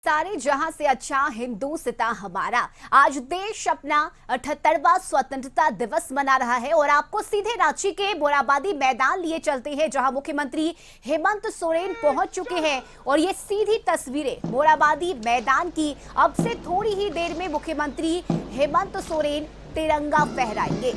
सारे जहां से अच्छा हिंदुस्तां हमारा। आज देश अपना 78वां स्वतंत्रता दिवस मना रहा है और आपको सीधे रांची के मोरहाबादी मैदान लिए चलते हैं, जहां मुख्यमंत्री हेमंत सोरेन पहुंच चुके हैं। और ये सीधी तस्वीरें मोरहाबादी मैदान की। अब से थोड़ी ही देर में मुख्यमंत्री हेमंत सोरेन तिरंगा फहराएंगे।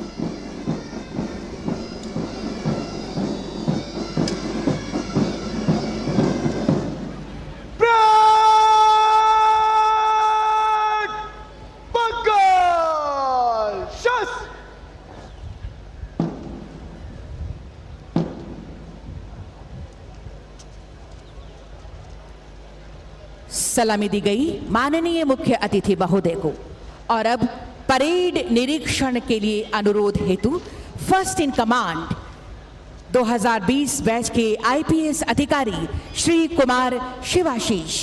सलामी दी गई माननीय मुख्य अतिथि महोदय को। और अब परेड निरीक्षण के लिए अनुरोध हेतु फर्स्ट इन कमांड 2020 बैच के आईपीएस अधिकारी श्री कुमार शिवाशीष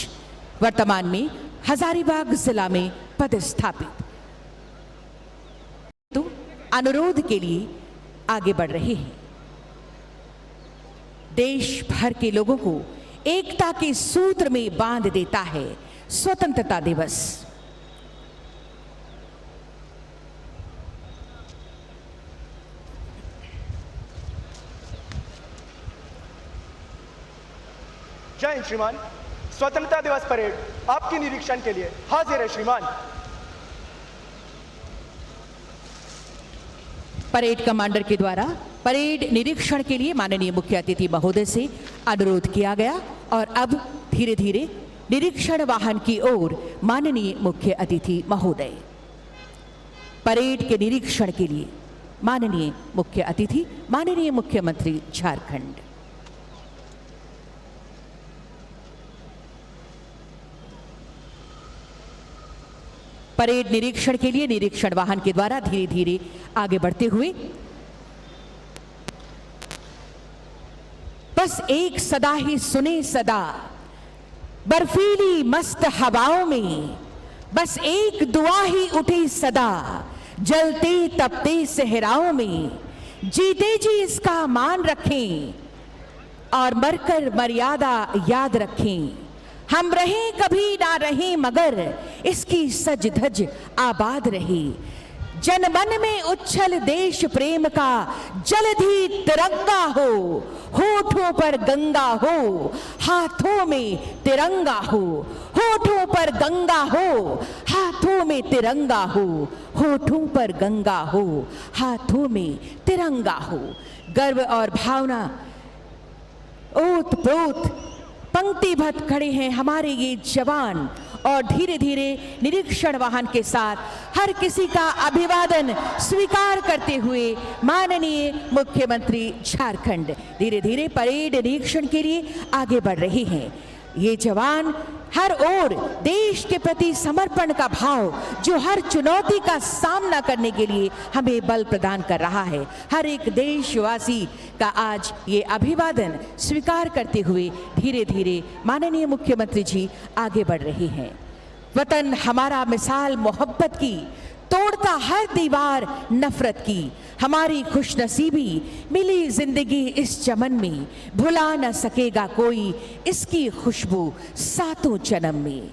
वर्तमान में हजारीबाग जिला में पदस्थापित तो अनुरोध के लिए आगे बढ़ रहे हैं। देश भर के लोगों को एकता के सूत्र में बांध देता है स्वतंत्रता दिवस। जय हिंद श्रीमान। स्वतंत्रता दिवस परेड आपके निरीक्षण के लिए हाजिर है श्रीमान। परेड कमांडर के द्वारा परेड निरीक्षण के लिए माननीय मुख्य अतिथि महोदय से अनुरोध किया गया और अब धीरे धीरे निरीक्षण वाहन की ओर माननीय मुख्य अतिथि महोदय। परेड के निरीक्षण के लिए माननीय मुख्य अतिथि माननीय मुख्यमंत्री झारखंड। परेड निरीक्षण के लिए निरीक्षण वाहन के द्वारा धीरे धीरे आगे बढ़ते हुए बस एक सदा ही सुने सदा बर्फीली मस्त हवाओं में, बस एक दुआ ही उठे सदा जलते तपते सहराओं में। जीते जी इसका मान रखें और मरकर मर्यादा याद रखें। हम रहें कभी ना रहें मगर इसकी सज धज आबाद रहे। जनमन में उच्छल देश प्रेम का जलधि तिरंगा हो। होठों पर गंगा हो हाथों में तिरंगा हो। होठों पर गंगा हो हाथों में तिरंगा हो। होठों पर गंगा हो हाथों में तिरंगा हो। गर्व और भावना ओत प्रोत पंक्तिबद्ध खड़े हैं हमारे ये जवान और धीरे धीरे निरीक्षण वाहन के साथ हर किसी का अभिवादन स्वीकार करते हुए माननीय मुख्यमंत्री झारखंड धीरे धीरे परेड निरीक्षण के लिए आगे बढ़ रहे हैं। ये जवान हर ओर देश के प्रति समर्पण का भाव जो हर चुनौती का सामना करने के लिए हमें बल प्रदान कर रहा है। हर एक देशवासी का आज ये अभिवादन स्वीकार करते हुए धीरे धीरे माननीय मुख्यमंत्री जी आगे बढ़ रहे हैं। वतन हमारा मिसाल मोहब्बत की, तोड़ता हर दीवार नफरत की। हमारी खुशनसीबी मिली जिंदगी इस चमन में, भुला न सकेगा कोई इसकी खुशबू सातों जन्म में।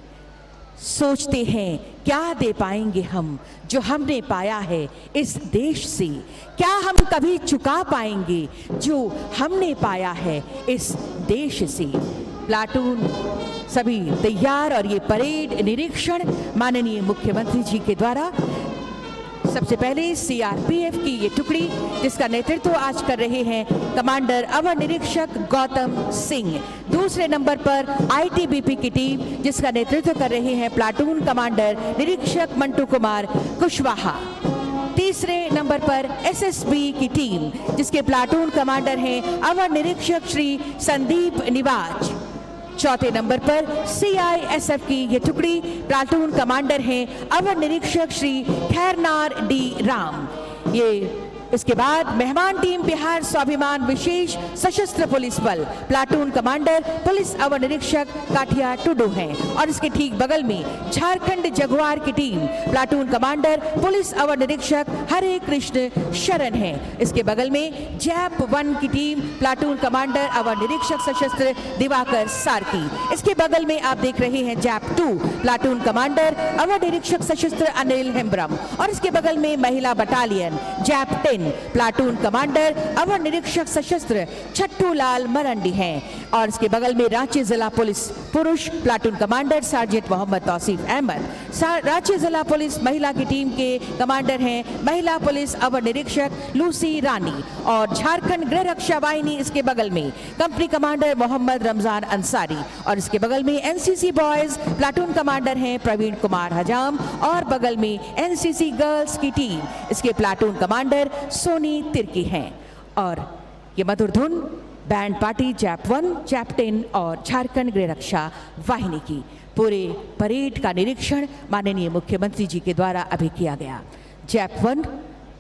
सोचते हैं क्या दे पाएंगे हम जो हमने पाया है इस देश से। क्या हम कभी चुका पाएंगे जो हमने पाया है इस देश से। प्लाटून सभी तैयार और ये परेड निरीक्षण माननीय मुख्यमंत्री जी के द्वारा सबसे पहले सीआरपीएफ की ये टुकड़ी जिसका नेतृत्व आज कर रहे हैं कमांडर अवर निरीक्षक गौतम सिंह। दूसरे नंबर पर आईटीबीपी की टीम जिसका नेतृत्व कर रहे हैं प्लाटून कमांडर निरीक्षक मंटू कुमार कुशवाहा। तीसरे नंबर पर एसएसबी की टीम जिसके प्लाटून कमांडर हैं अवर निरीक्षक श्री संदीप निवाज। चौथे नंबर पर सीआईएसएफ की ये टुकड़ी प्लाटून कमांडर हैं अवर निरीक्षक श्री खैरनार डी राम। ये इसके बाद मेहमान टीम बिहार स्वाभिमान विशेष सशस्त्र पुलिस बल प्लाटून कमांडर पुलिस अवर निरीक्षक काठिया टुडू हैं और इसके ठीक बगल में झारखंड जगुआर की टीम प्लाटून कमांडर पुलिस अवर निरीक्षक हरे कृष्ण शरण हैं। इसके बगल में जैप 1 की टीम प्लाटून कमांडर अवर निरीक्षक सशस्त्र दिवाकर सार्की। इसके बगल में आप देख रहे हैं जैप 2 प्लाटून कमांडर अवर निरीक्षक सशस्त्र अनिल हेम्ब्रम और इसके बगल में महिला बटालियन जैप 10 प्लाटून कमांडर अवर निरीक्षक सशस्त्र छट्टू लाल मरंडी हैं और इसके बगल में रांची जिला पुलिस पुरुष platoon commander sergeant Mohammad Tauseef Ahmad. Ranchi जिला पुलिस महिला की टीम के कमांडर हैं महिला पुलिस अवर निरीक्षक लूसी रानी और झारखंड गृह रक्षा वाहिनी इसके बगल में कंपनी कमांडर मोहम्मद रमजान अंसारी और इसके बगल में एनसीसी बॉयज प्लाटून कमांडर हैं प्रवीण कुमार हजाम और बगल में एनसीसी गर्ल्स की टीम इसके प्लाटून कमांडर सोनी तिर्की हैं और ये मधुर धुन बैंड पार्टी जैप 1, जैप 10 और झारखंड गृह रक्षा वाहिनी की पूरे परेड का निरीक्षण माननीय मुख्यमंत्री जी के द्वारा अभी किया गया। जैप 1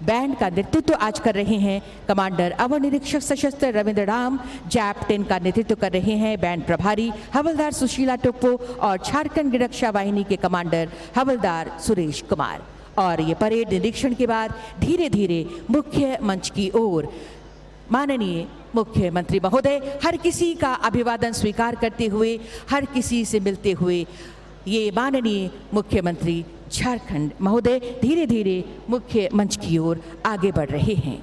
बैंड का नेतृत्व आज कर रहे हैं कमांडर अवर निरीक्षक सशस्त्र रविंद्र राम। जैप 10 का नेतृत्व कर रहे हैं बैंड प्रभारी हवलदार सुशीला टोप्पो और झारखंड गृह रक्षा वाहिनी के कमांडर हवलदार सुरेश कुमार। और ये परेड निरीक्षण के बाद धीरे धीरे मुख्य मंच की ओर माननीय मुख्यमंत्री महोदय हर किसी का अभिवादन स्वीकार करते हुए हर किसी से मिलते हुए ये माननीय मुख्यमंत्री झारखंड महोदय धीरे धीरे मुख्य मंच की ओर आगे बढ़ रहे हैं।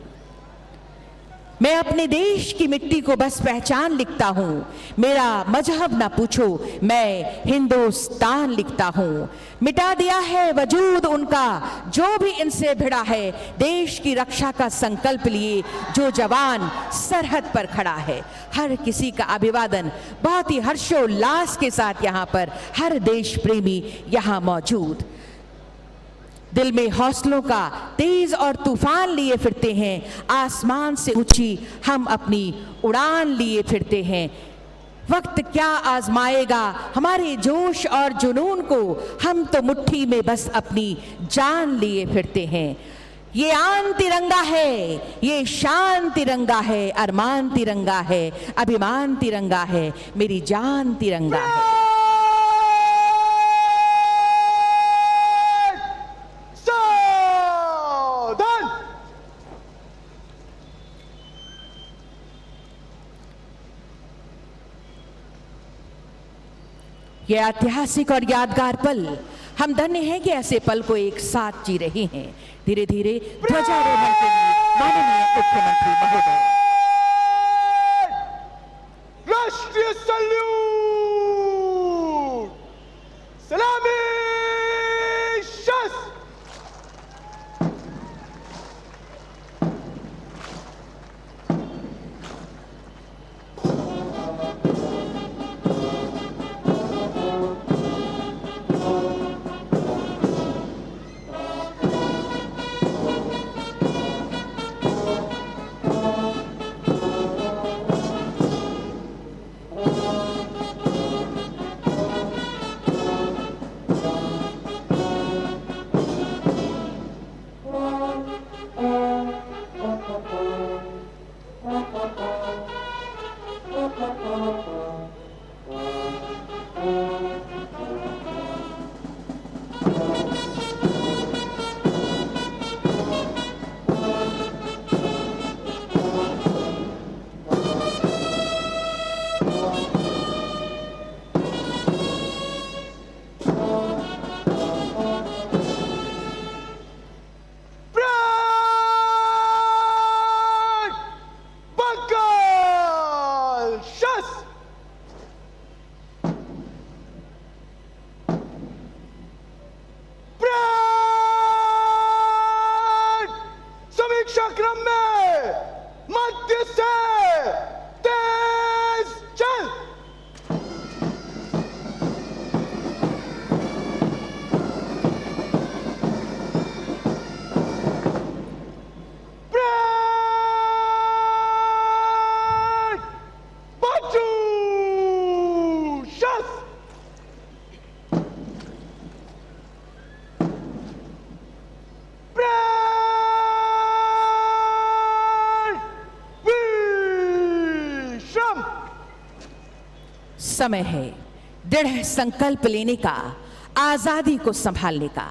मैं अपने देश की मिट्टी को बस पहचान लिखता हूँ, मेरा मजहब ना पूछो, मैं हिंदुस्तान लिखता हूँ। मिटा दिया है वजूद उनका जो भी इनसे भिड़ा है, देश की रक्षा का संकल्प लिए जो जवान सरहद पर खड़ा है। हर किसी का अभिवादन बहुत ही हर्षोल्लास के साथ यहाँ पर हर देश प्रेमी यहाँ मौजूद। दिल में हौसलों का तेज और तूफान लिए फिरते हैं, आसमान से ऊंची हम अपनी उड़ान लिए फिरते हैं। वक्त क्या आजमाएगा हमारे जोश और जुनून को, हम तो मुट्ठी में बस अपनी जान लिए फिरते हैं। ये आन तिरंगा है, ये शान तिरंगा है, अरमान तिरंगा है, अभिमान तिरंगा है, मेरी जान तिरंगा है। ये ऐतिहासिक और यादगार पल, हम धन्य हैं कि ऐसे पल को एक साथ जी रहे हैं। धीरे धीरे ध्वजारोहण के लिए माननीय मुख्यमंत्री महोदय। राष्ट्रीय सल्यूट, सलामी शस्त्र। समय है दृढ़ संकल्प लेने का, आजादी को संभालने का।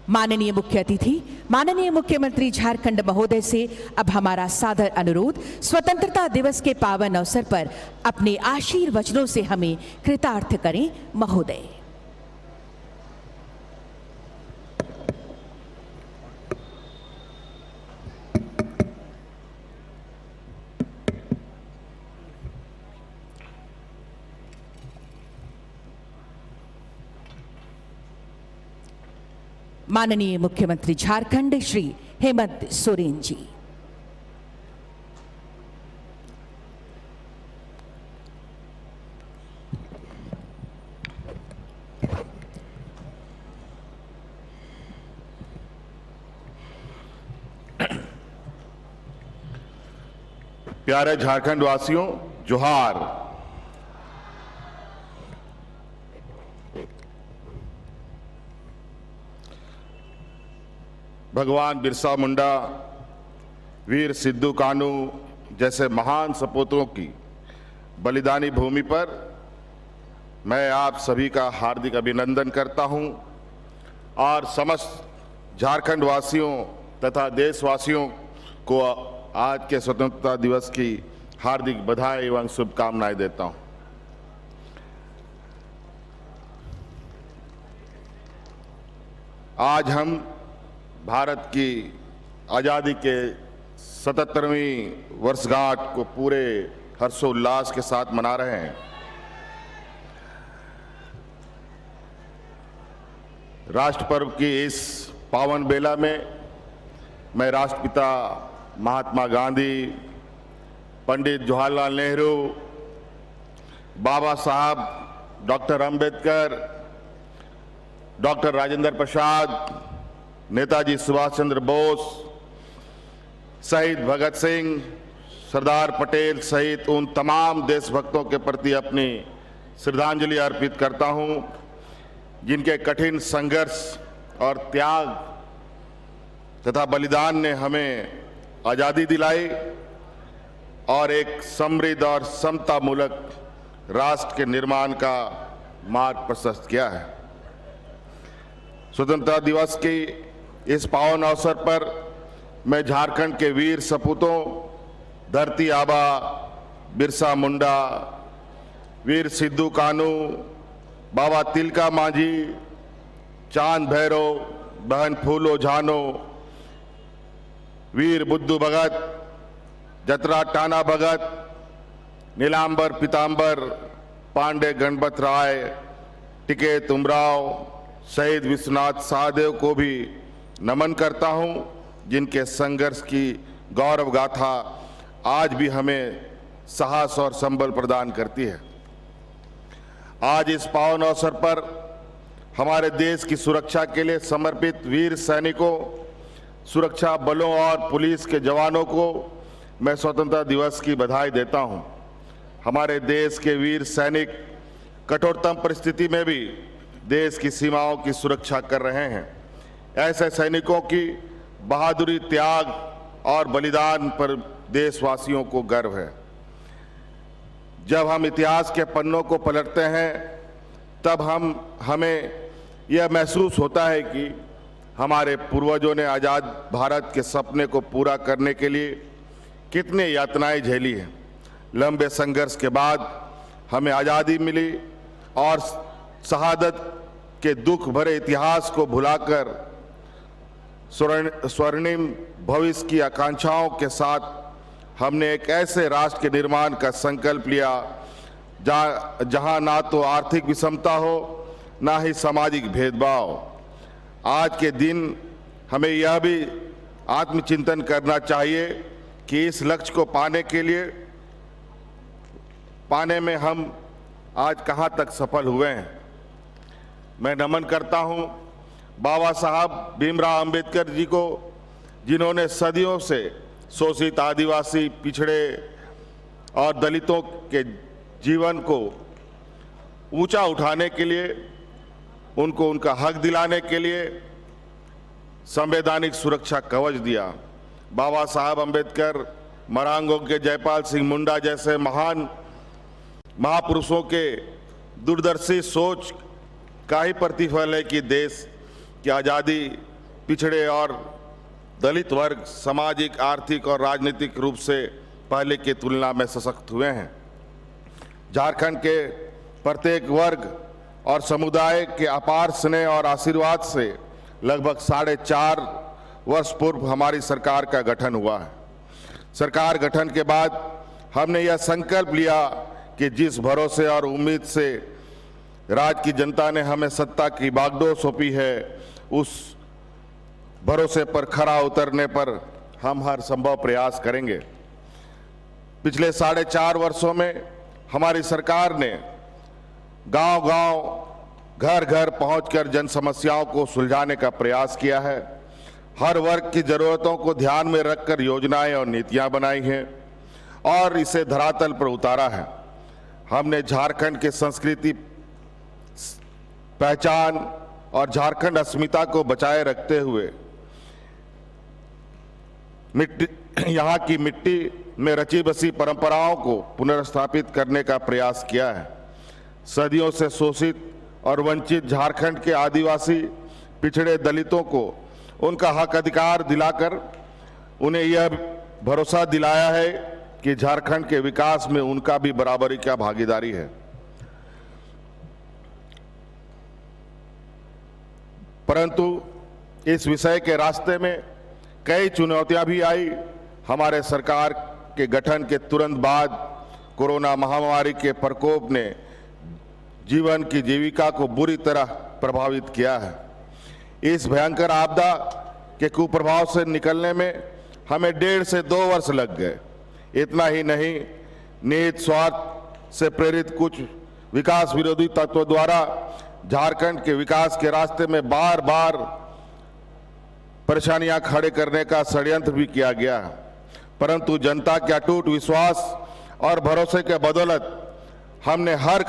माननीय मुख्य अतिथि, माननीय मुख्यमंत्री झारखंड महोदय से अब हमारा सादर अनुरोध, स्वतंत्रता दिवस के पावन अवसर पर अपने आशीर्वचनों से हमें कृतार्थ करें महोदय। माननीय मुख्यमंत्री झारखंड श्री हेमंत सोरेन जी। प्यारे झारखंड वासियों, जोहार। भगवान बिरसा मुंडा, वीर सिद्धू कानू जैसे महान सपूतों की बलिदानी भूमि पर मैं आप सभी का हार्दिक अभिनंदन करता हूं और समस्त झारखंड वासियों तथा देशवासियों को आज के स्वतंत्रता दिवस की हार्दिक बधाई एवं शुभकामनाएं देता हूं। आज हम भारत की आज़ादी के 77वीं वर्षगांठ को पूरे हर्षोल्लास के साथ मना रहे हैं। राष्ट्र पर्व की इस पावन बेला में मैं राष्ट्रपिता महात्मा गांधी, पंडित जवाहरलाल नेहरू, बाबा साहब डॉक्टर अंबेडकर, डॉक्टर राजेंद्र प्रसाद, नेताजी सुभाष चंद्र बोस, शहीद भगत सिंह, सरदार पटेल सहित उन तमाम देशभक्तों के प्रति अपनी श्रद्धांजलि अर्पित करता हूं, जिनके कठिन संघर्ष और त्याग तथा बलिदान ने हमें आज़ादी दिलाई और एक समृद्ध और समतामूलक राष्ट्र के निर्माण का मार्ग प्रशस्त किया है। स्वतंत्रता दिवस की इस पावन अवसर पर मैं झारखंड के वीर सपूतों धरती आबा बिरसा मुंडा, वीर सिद्धू कानू, बाबा तिलका मांझी, चांद भैरव, बहन फूलो झानो, वीर बुद्धू भगत, जतरा टाना भगत, नीलांबर पीतांबर, पांडे गणपत राय, टिकैत उमराव, शहीद विश्वनाथ सहदेव को भी नमन करता हूं, जिनके संघर्ष की गौरव गाथा आज भी हमें साहस और संबल प्रदान करती है। आज इस पावन अवसर पर हमारे देश की सुरक्षा के लिए समर्पित वीर सैनिकों, सुरक्षा बलों और पुलिस के जवानों को मैं स्वतंत्रता दिवस की बधाई देता हूं। हमारे देश के वीर सैनिक कठोरतम परिस्थिति में भी देश की सीमाओं की सुरक्षा कर रहे हैं। ऐसे सैनिकों की बहादुरी, त्याग और बलिदान पर देशवासियों को गर्व है। जब हम इतिहास के पन्नों को पलटते हैं तब हमें यह महसूस होता है कि हमारे पूर्वजों ने आज़ाद भारत के सपने को पूरा करने के लिए कितनी यातनाएं झेली हैं। लंबे संघर्ष के बाद हमें आज़ादी मिली और शहादत के दुख भरे इतिहास को भुलाकर स्वर्णिम भविष्य की आकांक्षाओं के साथ हमने एक ऐसे राष्ट्र के निर्माण का संकल्प लिया जहां ना तो आर्थिक विषमता हो, ना ही सामाजिक भेदभाव। आज के दिन हमें यह भी आत्मचिंतन करना चाहिए कि इस लक्ष्य को पाने में हम आज कहां तक सफल हुए हैं। मैं नमन करता हूं बाबा साहब भीमराव अंबेडकर जी को, जिन्होंने सदियों से शोषित आदिवासी, पिछड़े और दलितों के जीवन को ऊंचा उठाने के लिए, उनको उनका हक दिलाने के लिए संवैधानिक सुरक्षा कवच दिया। बाबा साहब अंबेडकर मरांगों के जयपाल सिंह मुंडा जैसे महान महापुरुषों के दूरदर्शी सोच का ही प्रतिफल है कि देश की आज़ादी पिछड़े और दलित वर्ग सामाजिक, आर्थिक और राजनीतिक रूप से पहले की तुलना में सशक्त हुए हैं। झारखंड के प्रत्येक वर्ग और समुदाय के अपार स्नेह और आशीर्वाद से लगभग 4.5 वर्ष पूर्व हमारी सरकार का गठन हुआ है। सरकार गठन के बाद हमने यह संकल्प लिया कि जिस भरोसे और उम्मीद से राज्य की जनता ने हमें सत्ता की बागडोर सौंपी है, उस भरोसे पर खरा उतरने पर हम हर संभव प्रयास करेंगे। पिछले 4.5 वर्षों में हमारी सरकार ने गांव-गांव, घर-घर पहुंचकर जन समस्याओं को सुलझाने का प्रयास किया है। हर वर्ग की जरूरतों को ध्यान में रखकर योजनाएं और नीतियां बनाई हैं और इसे धरातल पर उतारा है। हमने झारखंड की संस्कृति, पहचान और झारखंड अस्मिता को बचाए रखते हुए यहाँ की मिट्टी में रची बसी परंपराओं को पुनर्स्थापित करने का प्रयास किया है। सदियों से शोषित और वंचित झारखंड के आदिवासी, पिछड़े दलितों को उनका हक अधिकार दिलाकर उन्हें यह भरोसा दिलाया है कि झारखंड के विकास में उनका भी बराबरी का भागीदारी है। परंतु इस विषय के रास्ते में कई चुनौतियां भी आई। हमारे सरकार के गठन के तुरंत बाद कोरोना महामारी के प्रकोप ने जीवन की जीविका को बुरी तरह प्रभावित किया है। इस भयंकर आपदा के कुप्रभाव से निकलने में हमें 1.5 से 2 वर्ष लग गए। इतना ही नहीं, निहित स्वार्थ से प्रेरित कुछ विकास विरोधी तत्वों द्वारा झारखंड के विकास के रास्ते में बार बार परेशानियां खड़े करने का षड्यंत्र भी किया गया। परंतु जनता के अटूट विश्वास और भरोसे के बदौलत हमने हर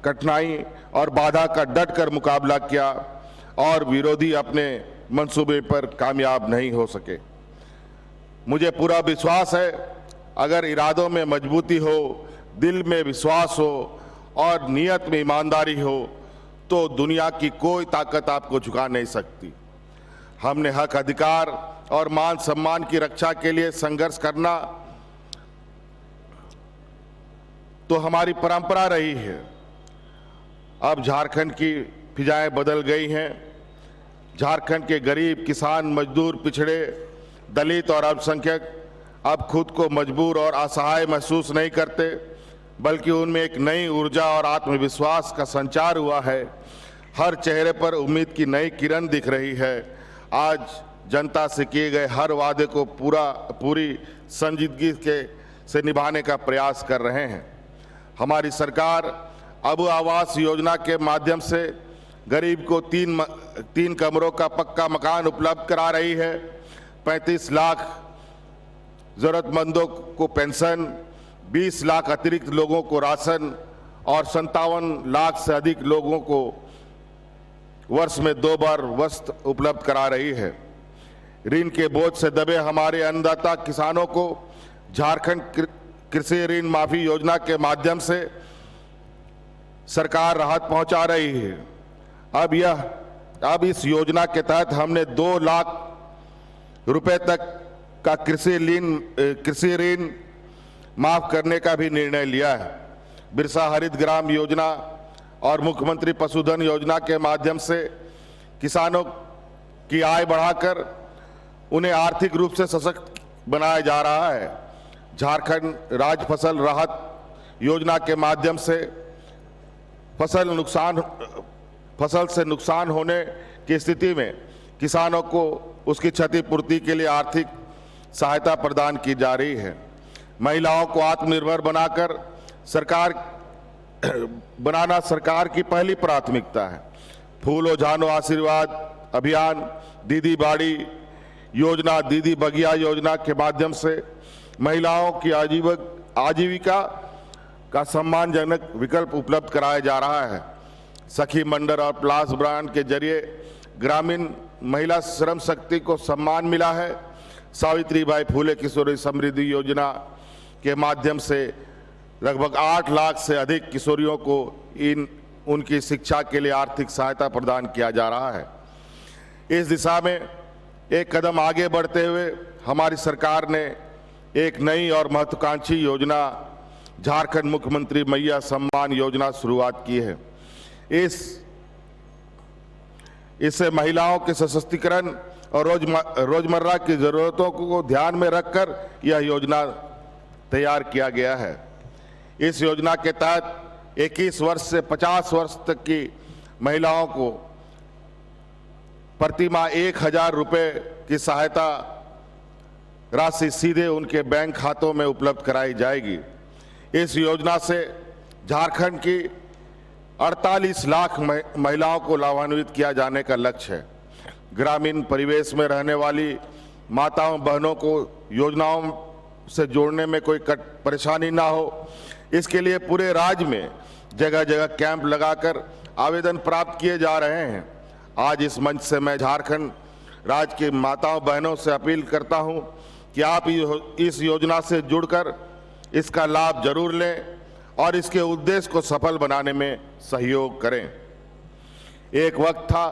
कठिनाई और बाधा का डटकर मुकाबला किया और विरोधी अपने मंसूबे पर कामयाब नहीं हो सके। मुझे पूरा विश्वास है, अगर इरादों में मजबूती हो, दिल में विश्वास हो और नियत में ईमानदारी हो तो दुनिया की कोई ताकत आपको झुका नहीं सकती। हमने हक अधिकार और मान सम्मान की रक्षा के लिए संघर्ष करना तो हमारी परंपरा रही है। अब झारखंड की फिजाएं बदल गई हैं। झारखंड के गरीब, किसान, मजदूर, पिछड़े, दलित और अल्पसंख्यक अब खुद को मजबूर और असहाय महसूस नहीं करते, बल्कि उनमें एक नई ऊर्जा और आत्मविश्वास का संचार हुआ है। हर चेहरे पर उम्मीद की नई किरण दिख रही है। आज जनता से किए गए हर वादे को पूरी संजीदगी से निभाने का प्रयास कर रहे हैं। हमारी सरकार अब आवास योजना के माध्यम से गरीब को 3 कमरों का पक्का मकान उपलब्ध करा रही है। 35 लाख जरूरतमंदों को पेंशन, 20 लाख अतिरिक्त लोगों को राशन और 57 लाख से अधिक लोगों को वर्ष में 2 बार वस्त्र उपलब्ध करा रही है। ऋण के बोझ से दबे हमारे अन्नदाता किसानों को झारखंड कृषि ऋण माफी योजना के माध्यम से सरकार राहत पहुंचा रही है। अब इस योजना के तहत हमने 2 लाख रुपए तक का कृषि ऋण माफ करने का भी निर्णय लिया है। बिरसा हरित ग्राम योजना और मुख्यमंत्री पशुधन योजना के माध्यम से किसानों की आय बढ़ाकर उन्हें आर्थिक रूप से सशक्त बनाया जा रहा है। झारखंड राज्य फसल राहत योजना के माध्यम से फसल से नुकसान होने की स्थिति में किसानों को उसकी क्षतिपूर्ति के लिए आर्थिक सहायता प्रदान की जा रही है। महिलाओं को आत्मनिर्भर बनाना सरकार की पहली प्राथमिकता है। फूलो झानो आशीर्वाद अभियान, दीदी बाड़ी योजना, दीदी बगिया योजना के माध्यम से महिलाओं की आजीविका का सम्मानजनक विकल्प उपलब्ध कराया जा रहा है। सखी मंडल और प्लास ब्रांड के जरिए ग्रामीण महिला श्रम शक्ति को सम्मान मिला है। सावित्रीबाई फूले किशोरी समृद्धि योजना के माध्यम से लगभग 8 लाख से अधिक किशोरियों को उनकी शिक्षा के लिए आर्थिक सहायता प्रदान किया जा रहा है। इस दिशा में एक कदम आगे बढ़ते हुए हमारी सरकार ने एक नई और महत्वाकांक्षी योजना झारखंड मुख्यमंत्री मैया सम्मान योजना शुरुआत की है। इससे महिलाओं के सशक्तिकरण और रोजमर्रा की जरूरतों को ध्यान में रखकर यह योजना तैयार किया गया है। इस योजना के तहत 21 वर्ष से 50 वर्ष तक की महिलाओं को प्रतिमाह 1000 रुपये की सहायता राशि सीधे उनके बैंक खातों में उपलब्ध कराई जाएगी। इस योजना से झारखंड की 48 लाख महिलाओं को लाभान्वित किया जाने का लक्ष्य है। ग्रामीण परिवेश में रहने वाली माताओं बहनों को योजनाओं से जोड़ने में कोई परेशानी ना हो, इसके लिए पूरे राज्य में जगह जगह कैंप लगाकर आवेदन प्राप्त किए जा रहे हैं। आज इस मंच से मैं झारखंड राज्य की माताओं बहनों से अपील करता हूं कि आप इस योजना से जुड़कर इसका लाभ जरूर लें और इसके उद्देश्य को सफल बनाने में सहयोग करें। एक वक्त था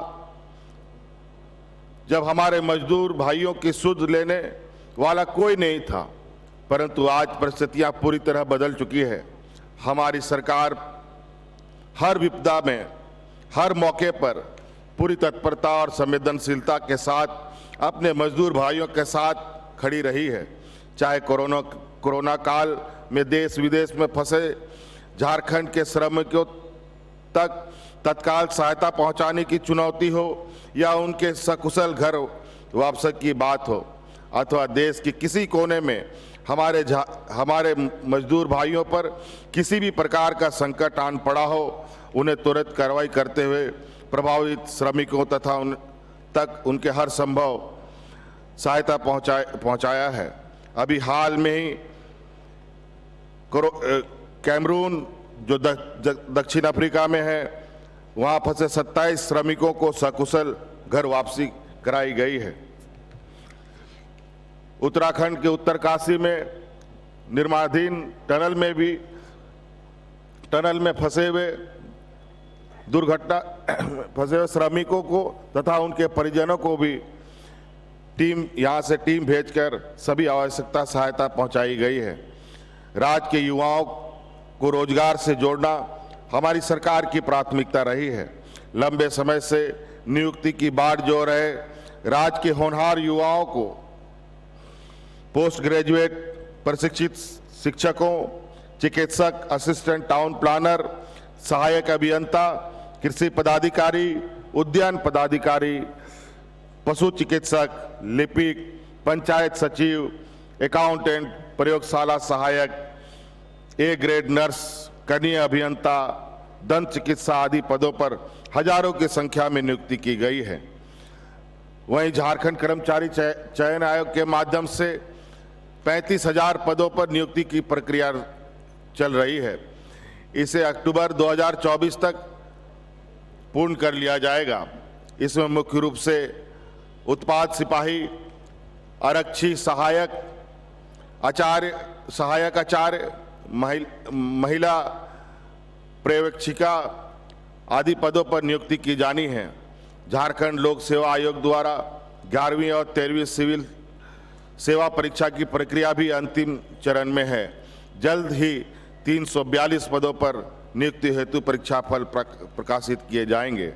जब हमारे मजदूर भाइयों की सुध लेने वाला कोई नहीं था, परंतु आज परिस्थितियां पूरी तरह बदल चुकी है। हमारी सरकार हर विपदा में, हर मौके पर पूरी तत्परता और संवेदनशीलता के साथ अपने मजदूर भाइयों के साथ खड़ी रही है। चाहे कोरोना काल में देश विदेश में फंसे झारखंड के श्रमिकों तक तत्काल सहायता पहुंचाने की चुनौती हो या उनके सकुशल घर वापसी की बात हो, अथवा देश के किसी कोने में हमारे मजदूर भाइयों पर किसी भी प्रकार का संकट आन पड़ा हो, उन्हें तुरंत कार्रवाई करते हुए प्रभावित श्रमिकों तथा उन तक उनके हर संभव सहायता पहुंचाया है। अभी हाल में ही कैमरून जो दक्षिण अफ्रीका में है, वहां फंसे 27 श्रमिकों को सकुशल घर वापसी कराई गई है। उत्तराखंड के उत्तरकाशी में निर्माणाधीन टनल में फंसे हुए श्रमिकों को तथा उनके परिजनों को भी यहां से टीम भेजकर सभी आवश्यकता सहायता पहुंचाई गई है। राज्य के युवाओं को रोजगार से जोड़ना हमारी सरकार की प्राथमिकता रही है। लंबे समय से नियुक्ति की बाढ़ जो रहे राज्य के होनहार युवाओं को पोस्ट ग्रेजुएट प्रशिक्षित शिक्षकों, चिकित्सक, असिस्टेंट टाउन प्लानर, सहायक अभियंता, कृषि पदाधिकारी, उद्यान पदाधिकारी, पशु चिकित्सक, लिपिक, पंचायत सचिव, अकाउंटेंट, प्रयोगशाला सहायक, ए ग्रेड नर्स, कनीय अभियंता, दंत चिकित्सा आदि पदों पर हजारों की संख्या में नियुक्ति की गई है। वहीं झारखंड कर्मचारी चयन आयोग के माध्यम से 35,000 पदों पर नियुक्ति की प्रक्रिया चल रही है। इसे अक्टूबर 2024 तक पूर्ण कर लिया जाएगा। इसमें मुख्य रूप से उत्पाद सिपाही, आरक्षी सहायक आचार्य, महिला पर्यवेक्षिका आदि पदों पर नियुक्ति की जानी है। झारखंड लोक सेवा आयोग द्वारा 11वीं और 13वीं सिविल सेवा परीक्षा की प्रक्रिया भी अंतिम चरण में है। जल्द ही 342 पदों पर नियुक्ति हेतु परीक्षा फल प्रकाशित किए जाएंगे।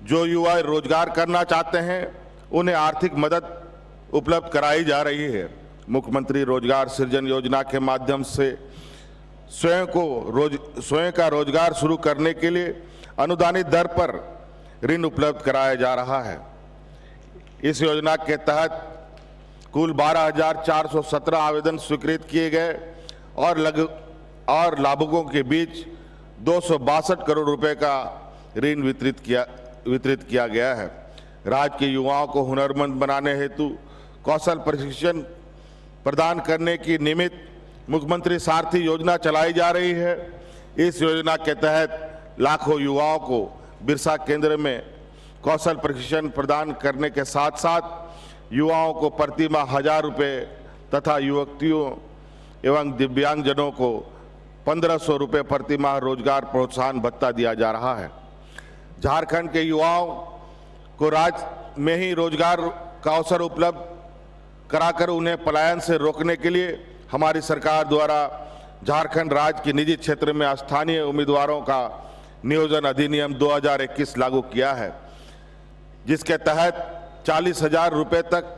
जो युवा रोजगार करना चाहते हैं उन्हें आर्थिक मदद उपलब्ध कराई जा रही है। मुख्यमंत्री रोजगार सृजन योजना के माध्यम से स्वयं का रोजगार शुरू करने के लिए अनुदानित दर पर ऋण उपलब्ध कराया जा रहा है। इस योजना के तहत कुल 12,417 आवेदन स्वीकृत किए गए और लाभुकों के बीच 262 करोड़ रुपए का ऋण वितरित किया गया है। राज्य के युवाओं को हुनरमंद बनाने हेतु कौशल प्रशिक्षण प्रदान करने की निमित्त मुख्यमंत्री सारथी योजना चलाई जा रही है। इस योजना के तहत लाखों युवाओं को बिरसा केंद्र में कौशल प्रशिक्षण प्रदान करने के साथ साथ युवाओं को प्रति माह 1,000 रुपये तथा एवं दिव्यांगजनों को 1500 रुपये प्रति माह रोजगार प्रोत्साहन भत्ता दिया जा रहा है। झारखंड के युवाओं को राज्य में ही रोजगार का अवसर उपलब्ध कराकर उन्हें पलायन से रोकने के लिए हमारी सरकार द्वारा झारखंड राज्य के निजी क्षेत्र में स्थानीय उम्मीदवारों का नियोजन अधिनियम 2021 लागू किया है, जिसके तहत 40,000 रुपये तक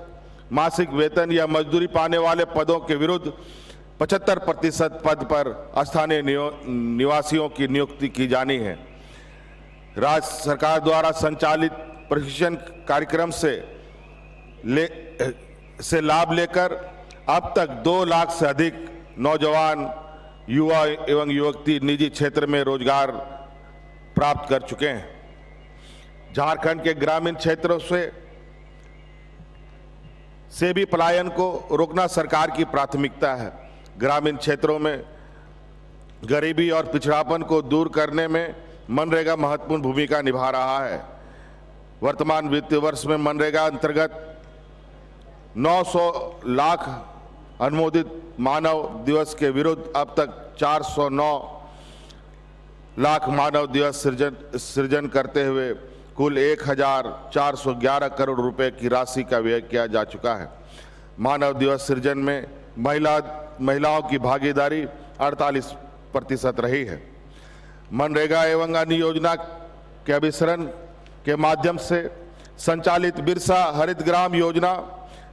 मासिक वेतन या मजदूरी पाने वाले पदों के विरुद्ध 75% पद पर स्थानीय निवासियों की नियुक्ति की जानी है। राज्य सरकार द्वारा संचालित प्रशिक्षण कार्यक्रम से लाभ लेकर अब तक 2 लाख से अधिक नौजवान, युवा एवं युवती निजी क्षेत्र में रोजगार प्राप्त कर चुके हैं। झारखंड के ग्रामीण क्षेत्रों से भी पलायन को रोकना सरकार की प्राथमिकता है। ग्रामीण क्षेत्रों में गरीबी और पिछड़ापन को दूर करने में मनरेगा महत्वपूर्ण भूमिका निभा रहा है। वर्तमान वित्तीय वर्ष में मनरेगा अंतर्गत 900 लाख अनुमोदित मानव दिवस के विरुद्ध अब तक 409 लाख मानव दिवस सृजन करते हुए कुल 1411 करोड़ रुपए की राशि का व्यय किया जा चुका है। मानव दिवस सृजन में महिलाओं की भागीदारी 48% रही है। मनरेगा एवं अन्य योजना के अभिसरण के माध्यम से संचालित बिरसा हरित ग्राम योजना,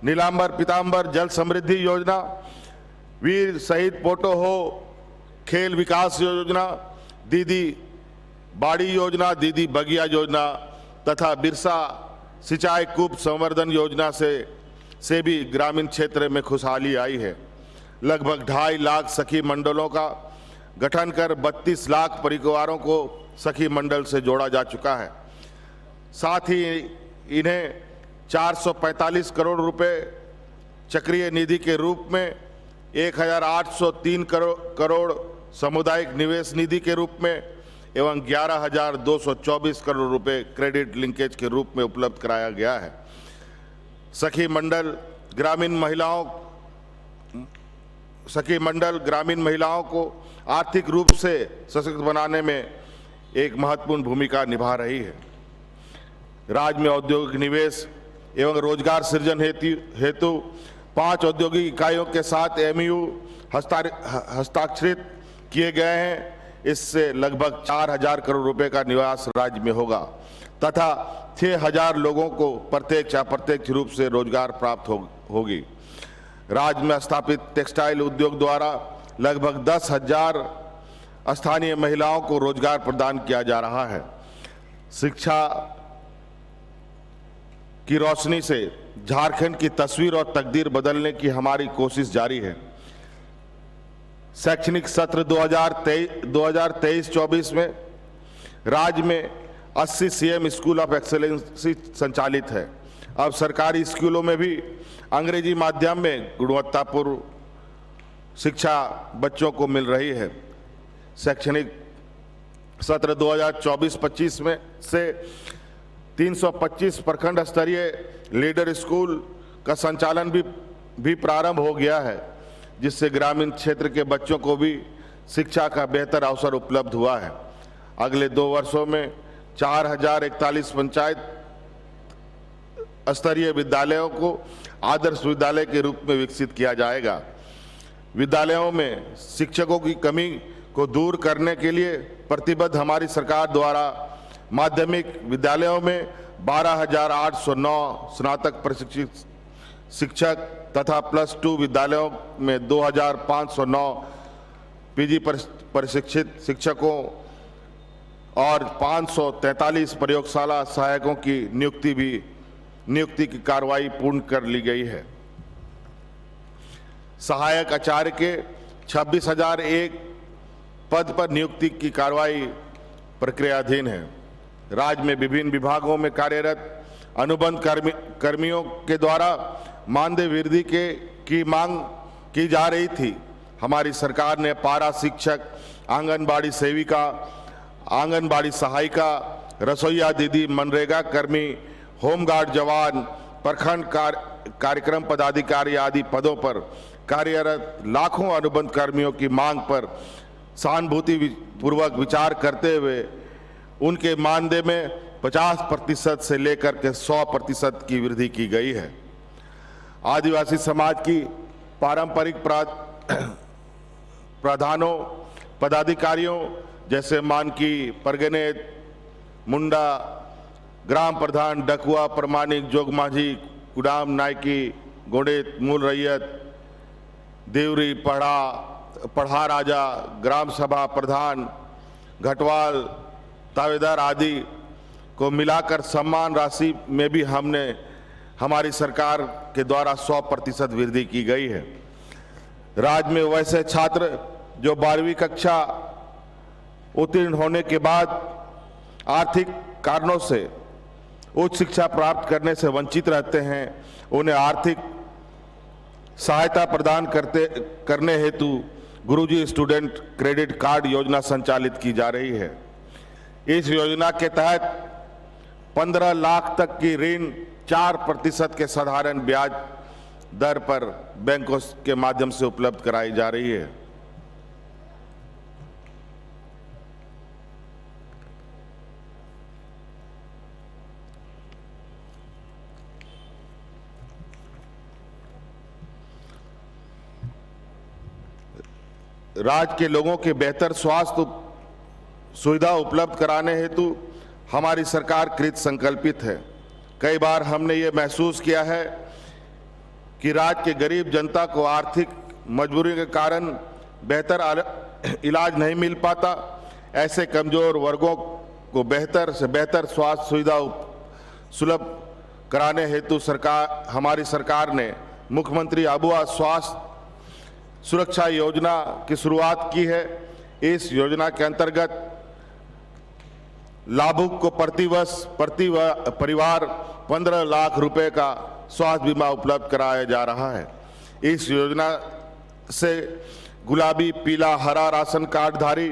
नीलांबर पीतांबर जल समृद्धि योजना, वीर शहीद पोटो हो खेल विकास योजना, दीदी बाड़ी योजना, दीदी बगिया योजना तथा बिरसा सिंचाई कूप संवर्धन योजना से भी ग्रामीण क्षेत्र में खुशहाली आई है। लगभग 2.5 लाख सखी मंडलों का गठन कर 32 लाख परिवारों को सखी मंडल से जोड़ा जा चुका है। साथ ही इन्हें 445 करोड़ रुपए चक्रीय निधि के रूप में 1803 करोड़ सामुदायिक निवेश निधि के रूप में एवं 11,224 करोड़ रुपए क्रेडिट लिंकेज के रूप में उपलब्ध कराया गया है। सखी मंडल ग्रामीण महिलाओं को आर्थिक रूप से सशक्त बनाने में एक महत्वपूर्ण भूमिका निभा रही है। राज्य में औद्योगिक निवेश एवं रोजगार सृजन हेतु 5 औद्योगिक इकाइयों के साथ MOU हस्ताक्षरित किए गए हैं। इससे लगभग 4,000 करोड़ रुपए का निवेश राज्य में होगा तथा 6,000 लोगों को प्रत्यक्ष अप्रत्यक्ष रूप से रोजगार प्राप्त होगी। राज्य में स्थापित टेक्सटाइल उद्योग द्वारा लगभग 10,000 स्थानीय महिलाओं को रोजगार प्रदान किया जा रहा है। शिक्षा की रोशनी से झारखंड की तस्वीर और तकदीर बदलने की हमारी कोशिश जारी है। शैक्षणिक सत्र 2023-24 में राज्य में 80 CM स्कूल ऑफ एक्सेलेंसी संचालित है। अब सरकारी स्कूलों में भी अंग्रेजी माध्यम में गुणवत्तापूर्ण शिक्षा बच्चों को मिल रही है। शैक्षणिक सत्र 2024-25 में से 325 प्रखंड स्तरीय लीडर स्कूल का संचालन भी प्रारंभ हो गया है, जिससे ग्रामीण क्षेत्र के बच्चों को भी शिक्षा का बेहतर अवसर उपलब्ध हुआ है। अगले 2 वर्षों में 4,041 पंचायत स्तरीय विद्यालयों को आदर्श विद्यालय के रूप में विकसित किया जाएगा। विद्यालयों में शिक्षकों की कमी को दूर करने के लिए प्रतिबद्ध हमारी सरकार द्वारा माध्यमिक विद्यालयों में 12,809 स्नातक प्रशिक्षित शिक्षक तथा +2 विद्यालयों में 2,509 PG प्रशिक्षित शिक्षकों और 543 प्रयोगशाला सहायकों की नियुक्ति की कार्रवाई पूर्ण कर ली गई है। सहायक आचार्य के 26,001 पद पर नियुक्ति की कार्रवाई प्रक्रियाधीन है। राज्य में विभिन्न विभागों में कार्यरत अनुबंध कर्मियों के द्वारा मानदेय वृद्धि की मांग की जा रही थी। हमारी सरकार ने पारा शिक्षक, आंगनबाड़ी सेविका, आंगनबाड़ी सहायिका, रसोईया दीदी, मनरेगा कर्मी, होमगार्ड जवान, प्रखंड कार्यक्रम पदाधिकारी आदि पदों पर कार्यरत लाखों अनुबंध कर्मियों की मांग पर सहानुभूति पूर्वक विचार करते हुए उनके मानदेय में 50% से लेकर के 100% की वृद्धि की गई है। आदिवासी समाज की पारंपरिक प्रधानों पदाधिकारियों जैसे मानकी, परगने, मुंडा, ग्राम प्रधान, डकुआ, प्रमाणिक, जोगमाझी, कुडाम, नायकी, गोडेत, मूल रैयत, देवरी, पढ़ा राजा, ग्राम सभा प्रधान, घटवाल, तावेदार आदि को मिलाकर सम्मान राशि में भी हमारी सरकार के द्वारा 100% वृद्धि की गई है। राज्य में वैसे छात्र जो 12वीं कक्षा उत्तीर्ण होने के बाद आर्थिक कारणों से उच्च शिक्षा प्राप्त करने से वंचित रहते हैं, उन्हें आर्थिक सहायता प्रदान करने हेतु गुरुजी स्टूडेंट क्रेडिट कार्ड योजना संचालित की जा रही है। इस योजना के तहत 15 लाख तक की ऋण 4% के साधारण ब्याज दर पर बैंकों के माध्यम से उपलब्ध कराई जा रही है। राज्य के लोगों के बेहतर स्वास्थ्य सुविधा उपलब्ध कराने हेतु हमारी सरकार कृत संकल्पित है। कई बार हमने ये महसूस किया है कि राज्य के गरीब जनता को आर्थिक मजबूरी के कारण बेहतर इलाज नहीं मिल पाता। ऐसे कमजोर वर्गों को बेहतर से बेहतर स्वास्थ्य सुविधा सुलभ कराने हेतु हमारी सरकार ने मुख्यमंत्री अबुआ स्वास्थ्य सुरक्षा योजना की शुरुआत की है। इस योजना के अंतर्गत लाभुक को प्रति परिवार 15 लाख रुपए का स्वास्थ्य बीमा उपलब्ध कराया जा रहा है। इस योजना से गुलाबी, पीला, हरा राशन कार्डधारी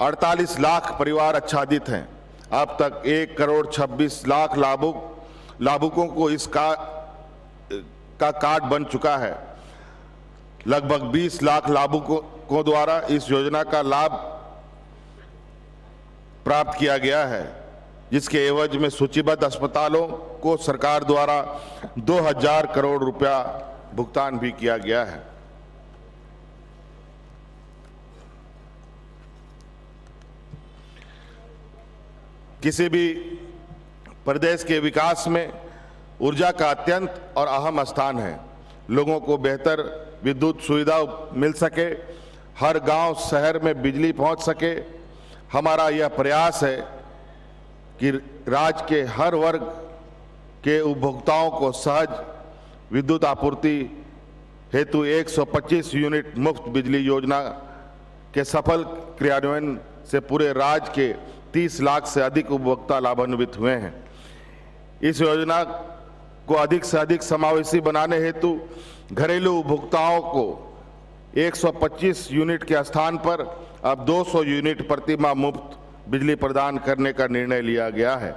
48 लाख परिवार आच्छादित हैं। अब तक 1 करोड़ 26 लाख लाभुकों को इस का कार्ड बन चुका है। लगभग 20 लाख लाभुकों द्वारा इस योजना का लाभ प्राप्त किया गया है, जिसके एवज में सूचीबद्ध अस्पतालों को सरकार द्वारा 2000 करोड़ रुपया भुगतान भी किया गया है। किसी भी प्रदेश के विकास में ऊर्जा का अत्यंत और अहम स्थान है। लोगों को बेहतर विद्युत सुविधा मिल सके, हर गांव शहर में बिजली पहुंच सके। हमारा यह प्रयास है कि राज्य के हर वर्ग के उपभोक्ताओं को सहज विद्युत आपूर्ति हेतु 125 यूनिट मुफ्त बिजली योजना के सफल क्रियान्वयन से पूरे राज्य के 30 लाख से अधिक उपभोक्ता लाभान्वित हुए हैं। इस योजना को अधिक से अधिक समावेशी बनाने हेतु घरेलू उपभोक्ताओं को 125 यूनिट के स्थान पर अब 200 यूनिट प्रति माह मुफ्त बिजली प्रदान करने का निर्णय लिया गया है,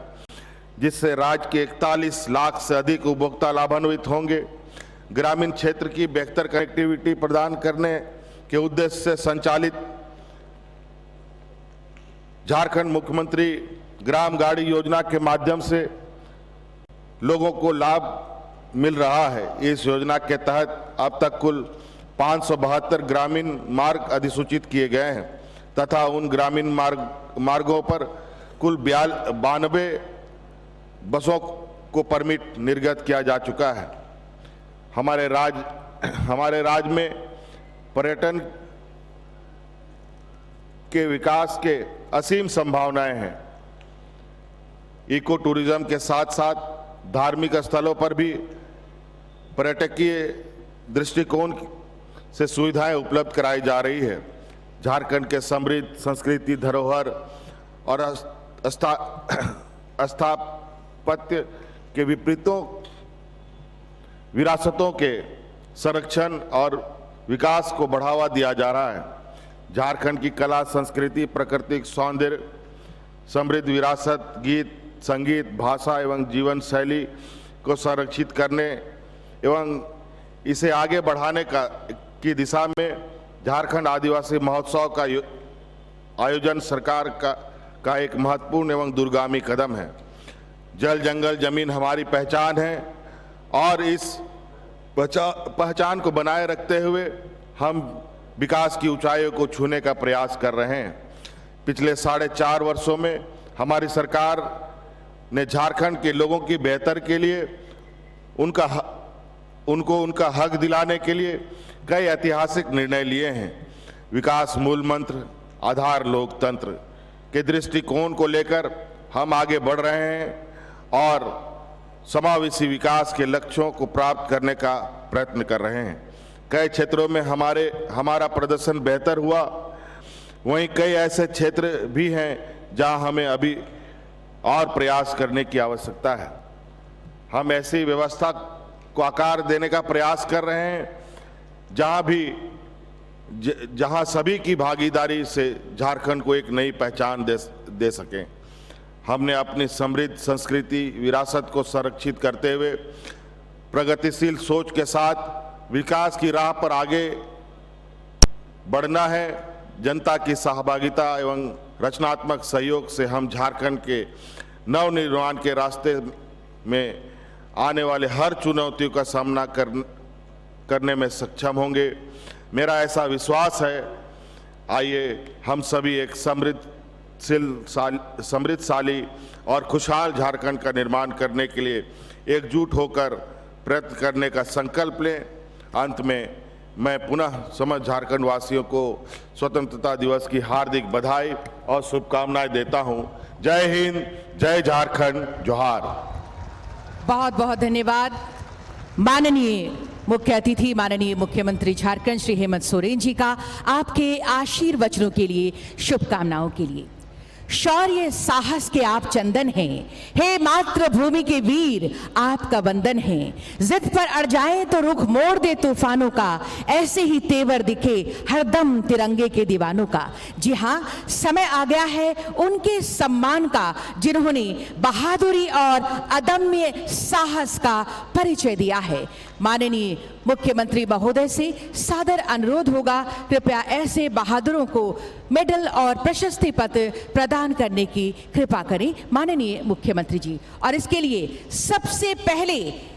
जिससे राज्य के 41 लाख से अधिक उपभोक्ता लाभान्वित होंगे। ग्रामीण क्षेत्र की बेहतर कनेक्टिविटी प्रदान करने के उद्देश्य से संचालित झारखंड मुख्यमंत्री ग्राम गाड़ी योजना के माध्यम से लोगों को लाभ मिल रहा है। इस योजना के तहत अब तक कुल 572 ग्रामीण मार्ग अधिसूचित किए गए हैं तथा उन ग्रामीण मार्गों पर कुल 92 बसों को परमिट निर्गत किया जा चुका है। हमारे राज्य में पर्यटन के विकास के असीम संभावनाएं हैं। इको टूरिज्म के साथ साथ धार्मिक स्थलों पर भी पर्यटकीय दृष्टिकोण से सुविधाएं उपलब्ध कराई जा रही है। झारखंड के समृद्ध संस्कृति, धरोहर और स्थापत्य के विरासतों के संरक्षण और विकास को बढ़ावा दिया जा रहा है। झारखंड की कला, संस्कृति, प्राकृतिक सौंदर्य, समृद्ध विरासत, गीत, संगीत, भाषा एवं जीवन शैली को संरक्षित करने एवं इसे आगे बढ़ाने की दिशा में झारखंड आदिवासी महोत्सव का आयोजन सरकार का एक महत्वपूर्ण एवं दूरगामी कदम है। जल जंगल जमीन हमारी पहचान है और इस पहचान को बनाए रखते हुए हम विकास की ऊंचाइयों को छूने का प्रयास कर रहे हैं। पिछले 4.5 वर्षों में हमारी सरकार ने झारखंड के लोगों की बेहतर के लिए उनको उनका हक दिलाने के लिए कई ऐतिहासिक निर्णय लिए हैं। विकास मूल मंत्र आधार लोकतंत्र के दृष्टिकोण को लेकर हम आगे बढ़ रहे हैं और समावेशी विकास के लक्ष्यों को प्राप्त करने का प्रयत्न कर रहे हैं। कई क्षेत्रों में हमारा प्रदर्शन बेहतर हुआ, वहीं कई ऐसे क्षेत्र भी हैं जहां हमें अभी और प्रयास करने की आवश्यकता है। हम ऐसी व्यवस्था को आकार देने का प्रयास कर रहे हैं जहां सभी की भागीदारी से झारखंड को एक नई पहचान दे सकें। हमने अपनी समृद्ध संस्कृति विरासत को संरक्षित करते हुए प्रगतिशील सोच के साथ विकास की राह पर आगे बढ़ना है। जनता की सहभागिता एवं रचनात्मक सहयोग से हम झारखंड के नवनिर्माण के रास्ते में आने वाले हर चुनौतियों का सामना करने में सक्षम होंगे। मेरा ऐसा विश्वास है। आइए हम सभी एक समृद्धशाली और खुशहाल झारखंड का निर्माण करने के लिए एकजुट होकर प्रयत्न करने का संकल्प लें। अंत में मैं पुनः समस्त झारखंड वासियों को स्वतंत्रता दिवस की हार्दिक बधाई और शुभकामनाएं देता हूं। जय हिंद, जय झारखंड, जोहार। बहुत बहुत धन्यवाद माननीय मुख्य अतिथि माननीय मुख्यमंत्री झारखंड श्री हेमंत सोरेन जी का आपके आशीर्वचनों के लिए, शुभकामनाओं के लिए। शौर्य साहस के आप चंदन हैं, हे मातृभूमि के वीर आपका वंदन है। जिद पर अड़ जाए तो रुख मोड़ दे तूफानों का, ऐसे ही तेवर दिखे हरदम तिरंगे के दीवानों का। जी हाँ, समय आ गया है उनके सम्मान का जिन्होंने बहादुरी और अदम्य साहस का परिचय दिया है। माननीय मुख्यमंत्री महोदय से सादर अनुरोध होगा, कृपया ऐसे बहादुरों को मेडल और प्रशस्ति पत्र प्रदान करने की कृपा करें माननीय मुख्यमंत्री जी। और इसके लिए सबसे पहले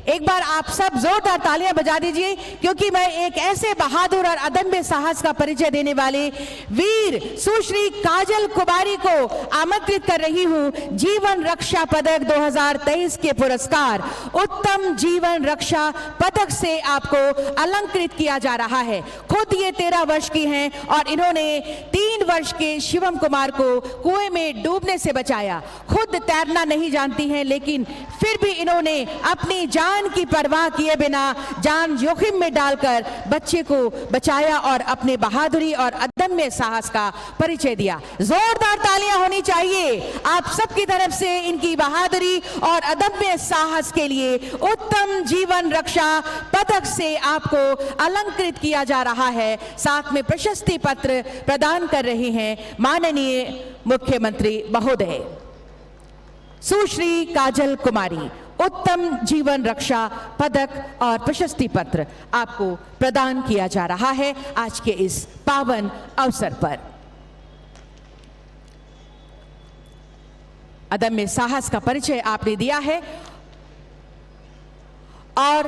एक बार आप सब जोरदार तालियां बजा दीजिए, क्योंकि मैं एक ऐसे बहादुर और अदम्य साहस का परिचय देने वाले वीर सुश्री काजल कुमारी को आमंत्रित कर रही हूं। जीवन रक्षा पदक 2023 के पुरस्कार उत्तम जीवन रक्षा पदक से आपको अलंकृत किया जा रहा है। खुद ये 13 वर्ष की हैं और इन्होंने 3 वर्ष के शिवम कुमार को कुएं में डूबने से बचाया। खुद तैरना नहीं जानती हैं, लेकिन फिर भी इन्होंने अपनी जान की परवाह किए बिना जान जोखिम में डालकर बच्चे को बचाया और अपने बहादुरी और अदम्य साहस का परिचय दिया। जोरदार तालियां होनी चाहिए आप सबकी तरफ से इनकी बहादुरी और अदम्य साहस के लिए। उत्तम जीवन रक्षा पदक से आपको अलंकृत किया जा रहा है। साथ में प्रशस्ति पत्र प्रदान कर रहे हैं माननीय मुख्यमंत्री महोदय। सुश्री काजल कुमारी उत्तम जीवन रक्षा पदक और प्रशस्ति पत्र आपको प्रदान किया जा रहा है आज के इस पावन अवसर पर। अदम्य साहस का परिचय आपने दिया है और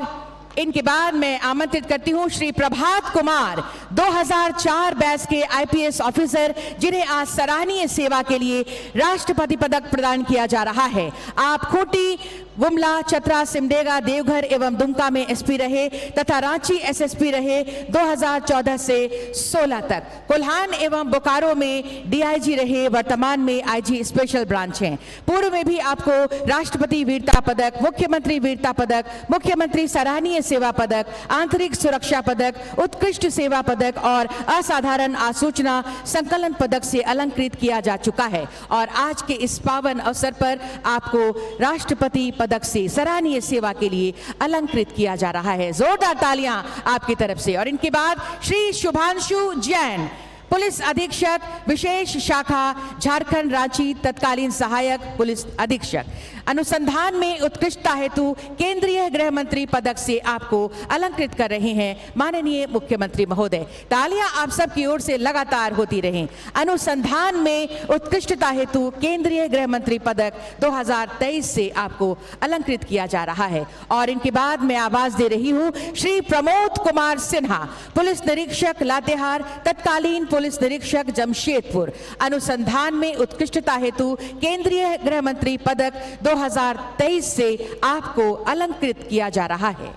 इनके बाद मैं आमंत्रित करती हूं श्री प्रभात कुमार 2004 बैच के आईपीएस ऑफिसर, जिन्हें आज सराहनीय सेवा के लिए राष्ट्रपति पदक प्रदान किया जा रहा है। आप खूंटी, गुमला, चतरा, सिमडेगा, देवघर एवं दुमका में एसपी रहे तथा रांची एसएसपी रहे 2014 से 16 तक। कोल्हान एवं बोकारो में डीआईजी रहे, वर्तमान में आईजी स्पेशल ब्रांच हैं। पूर्व में भी आपको राष्ट्रपति वीरता पदक, मुख्यमंत्री वीरता पदक, मुख्यमंत्री सराहनीय सेवा पदक, आंतरिक सुरक्षा पदक, उत्कृष्ट सेवा पदक और असाधारण आसूचना संकलन पदक से अलंकृत किया जा चुका है। और आज के इस पावन अवसर पर आपको राष्ट्रपति पदक से सराहनीय सेवा के लिए अलंकृत किया जा रहा है। जोरदार तालियां आपकी तरफ से। और इनके बाद श्री शुभांशु जैन पुलिस अधीक्षक विशेष शाखा झारखंड रांची तत्कालीन सहायक पुलिस अधीक्षक। अनुसंधान में उत्कृष्टता हेतु केंद्रीय गृह मंत्री पदक से आपको अलंकृत कर रहे हैं माननीय मुख्यमंत्री महोदय। तालियां आप सब की ओर से लगातार होती रहें। अनुसंधान में उत्कृष्टता हेतु केंद्रीय गृह मंत्री पदक 2023 से आपको अलंकृत किया जा रहा है। और इनके बाद मैं आवाज दे रही हूं श्री प्रमोद कुमार सिन्हा, पुलिस निरीक्षक लातेहार तत्कालीन पुलिस निरीक्षक जमशेदपुर। अनुसंधान में उत्कृष्टता हेतु केंद्रीय गृह मंत्री पदक 2023 से आपको अलंकृत किया जा रहा है।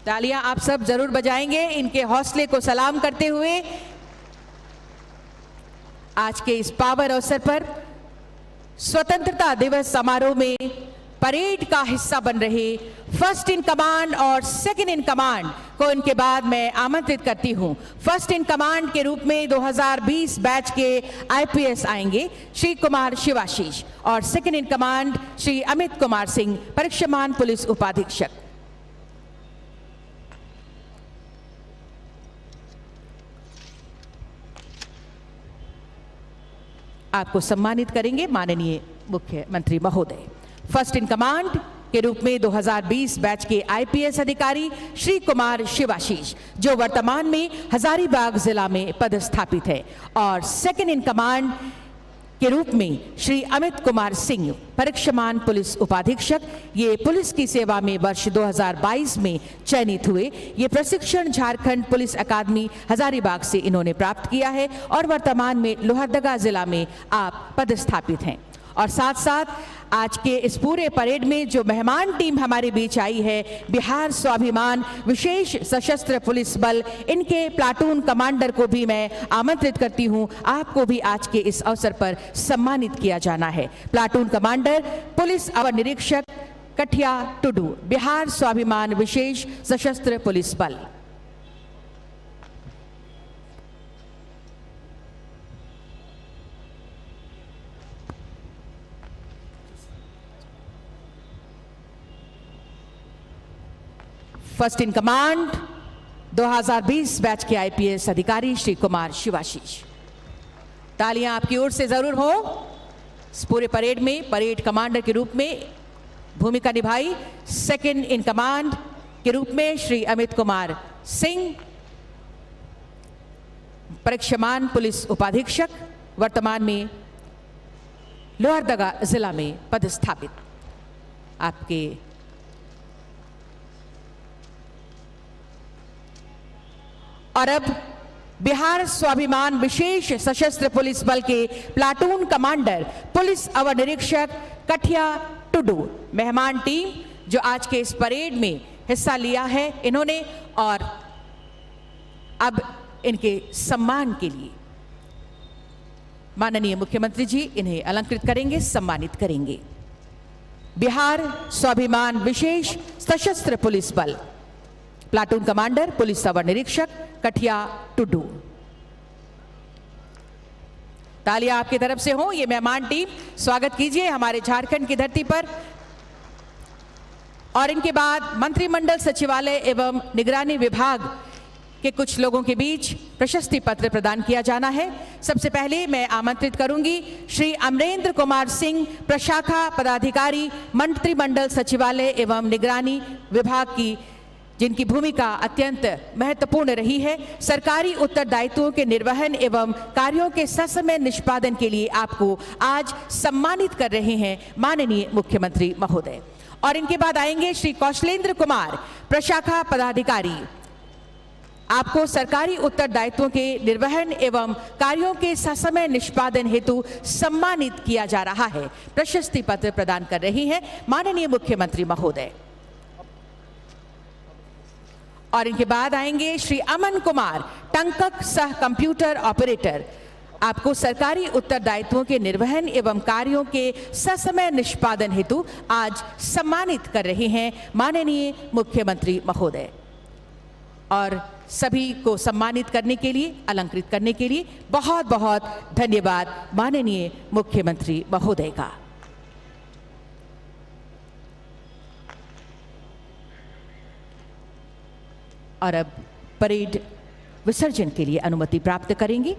तालियां आप सब जरूर बजाएंगे इनके हौसले को सलाम करते हुए। आज के इस पावन अवसर पर स्वतंत्रता दिवस समारोह में परेड का हिस्सा बन रहे फर्स्ट इन कमांड और सेकंड इन कमांड को इनके बाद मैं आमंत्रित करती हूं। फर्स्ट इन कमांड के रूप में 2020 बैच के आईपीएस आएंगे श्री कुमार शिवाशीष और second in command Shri Amit Kumar Singh, परीक्षामान पुलिस उपाधीक्षक। आपको सम्मानित करेंगे माननीय मुख्यमंत्री महोदय। फर्स्ट इन कमांड के रूप में 2020 बैच के आईपीएस अधिकारी श्री कुमार शिवाशीष, जो वर्तमान में हजारीबाग जिला में पदस्थापित है, और सेकंड इन कमांड के रूप में श्री अमित कुमार सिंह, परीक्षामान पुलिस उपाधीक्षक। ये पुलिस की सेवा में वर्ष 2022 में चयनित हुए। ये प्रशिक्षण झारखंड पुलिस अकादमी हजारीबाग से इन्होंने प्राप्त किया है और वर्तमान में लोहरदगा जिला में आप पदस्थापित हैं। और साथ साथ आज के इस पूरे परेड में जो मेहमान टीम हमारे बीच आई है, बिहार स्वाभिमान विशेष सशस्त्र पुलिस बल, इनके प्लाटून कमांडर को भी मैं आमंत्रित करती हूं। आपको भी आज के इस अवसर पर सम्मानित किया जाना है। प्लाटून कमांडर पुलिस अवर निरीक्षक कठिया टुडू, बिहार स्वाभिमान विशेष सशस्त्र पुलिस बल। फर्स्ट इन कमांड 2020 बैच के आईपीएस अधिकारी श्री कुमार शिवाशीष। तालियां आपकी ओर से जरूर हो। इस पूरे परेड में परेड कमांडर के रूप में भूमिका निभाई सेकंड इन कमांड के रूप में श्री अमित कुमार सिंह, परीक्षामान पुलिस उपाधीक्षक, वर्तमान में लोहरदगा जिला में पदस्थापित। आपके और अब बिहार स्वाभिमान विशेष सशस्त्र पुलिस बल के प्लाटून कमांडर पुलिस अवर निरीक्षक कठिया टुडू, मेहमान टीम जो आज के इस परेड में हिस्सा लिया है इन्होंने, और अब इनके सम्मान के लिए माननीय मुख्यमंत्री जी इन्हें अलंकृत करेंगे, सम्मानित करेंगे। बिहार स्वाभिमान विशेष सशस्त्र पुलिस बल प्लाटून कमांडर पुलिस अवर निरीक्षक कठिया टुडू। तालियां आपकी तरफ से हो। ये मेहमान टीम स्वागत कीजिए हमारे झारखंड की धरती पर। और इनके बाद मंत्रिमंडल सचिवालय एवं निगरानी विभाग के कुछ लोगों के बीच प्रशस्ति पत्र प्रदान किया जाना है। सबसे पहले मैं आमंत्रित करूंगी श्री अमरेंद्र कुमार सिंह, प्रशाखा पदाधिकारी, मंत्रिमंडल सचिवालय एवं निगरानी विभाग की, जिनकी भूमिका अत्यंत महत्वपूर्ण रही है। सरकारी उत्तरदायित्वों के निर्वहन एवं कार्यों के ससमय निष्पादन के लिए आपको आज सम्मानित कर रहे हैं माननीय मुख्यमंत्री महोदय। और इनके बाद आएंगे श्री कौशलेंद्र कुमार, प्रशाखा पदाधिकारी। आपको सरकारी उत्तरदायित्वों के निर्वहन एवं कार्यों के ससमय निष्पादन हेतु सम्मानित किया जा रहा है। प्रशस्ति पत्र प्रदान कर रही हैं माननीय मुख्यमंत्री महोदय। और इनके बाद आएंगे श्री अमन कुमार, टंकक सह कंप्यूटर ऑपरेटर। आपको सरकारी उत्तरदायित्वों के निर्वहन एवं कार्यों के ससमय निष्पादन हेतु आज सम्मानित कर रहे हैं माननीय मुख्यमंत्री महोदय। और सभी को सम्मानित करने के लिए, अलंकृत करने के लिए बहुत बहुत धन्यवाद माननीय मुख्यमंत्री महोदय का। और अब परेड विसर्जन के लिए अनुमति प्राप्त करेंगे।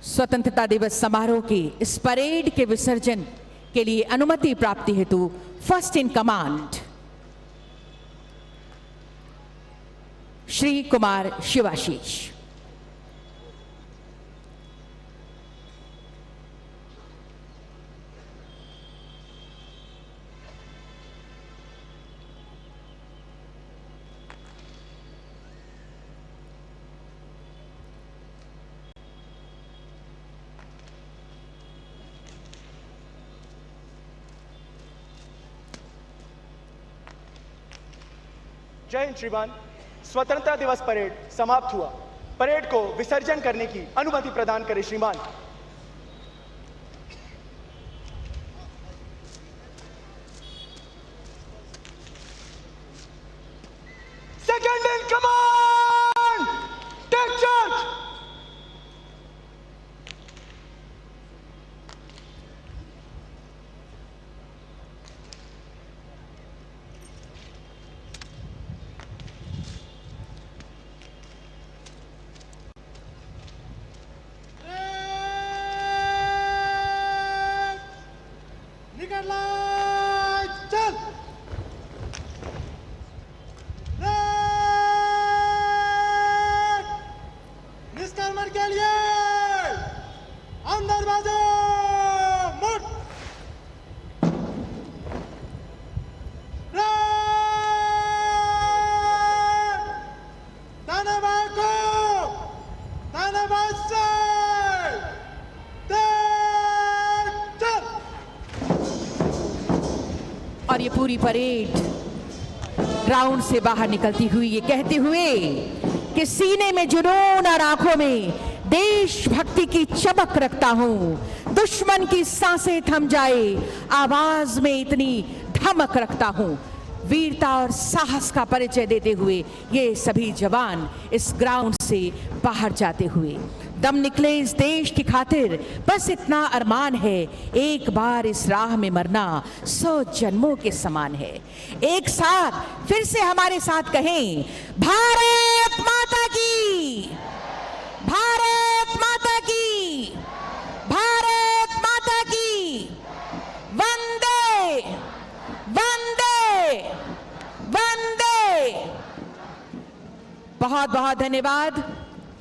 स्वतंत्रता दिवस समारोह की इस परेड के विसर्जन के लिए अनुमति प्राप्ति हेतु first in command Shri Kumar Shivashish. जय हिंद श्रीमान। स्वतंत्रता दिवस परेड समाप्त हुआ। परेड को विसर्जन करने की अनुमति प्रदान करें श्रीमान। Second in command take charge. और ये पूरी परेड ग्राउंड से बाहर निकलती हुई ये कहते हुए कि सीने में जुनून और आंखों में देशभक्ति की चमक रखता हूं, दुश्मन की सांसें थम जाए आवाज में इतनी धमक रखता हूं। वीरता और साहस का परिचय देते हुए ये सभी जवान इस ग्राउंड से बाहर जाते हुए दम निकले इस देश की खातिर, बस इतना अरमान है, एक बार इस राह में मरना 100 जन्मों के समान है। एक साथ फिर से हमारे साथ कहें, भारत माता की, भारत माता की, भारत माता की, वंदे वंदे वंदे। बहुत बहुत धन्यवाद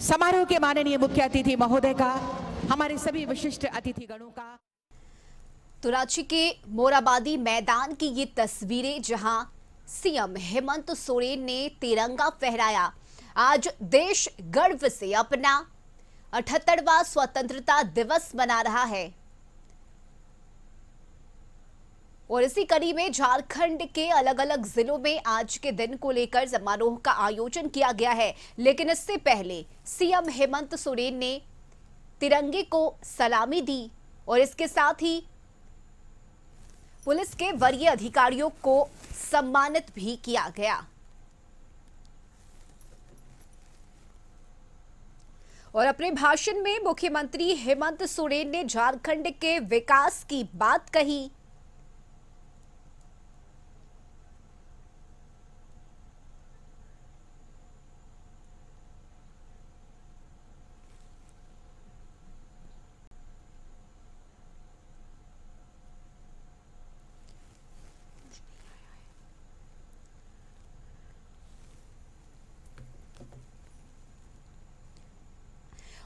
समारोह के माननीय मुख्य अतिथि महोदय का, हमारे सभी विशिष्ट अतिथिगणों का। तो रांची के मोराबादी मैदान की ये तस्वीरें जहां सीएम हेमंत सोरेन ने तिरंगा फहराया। आज देश गर्व से अपना 78वां स्वतंत्रता दिवस मना रहा है और इसी कड़ी में झारखंड के अलग अलग जिलों में आज के दिन को लेकर समारोह का आयोजन किया गया है। लेकिन इससे पहले सीएम हेमंत सोरेन ने तिरंगे को सलामी दी और इसके साथ ही पुलिस के वरीय अधिकारियों को सम्मानित भी किया गया। और अपने भाषण में मुख्यमंत्री हेमंत सोरेन ने झारखंड के विकास की बात कही।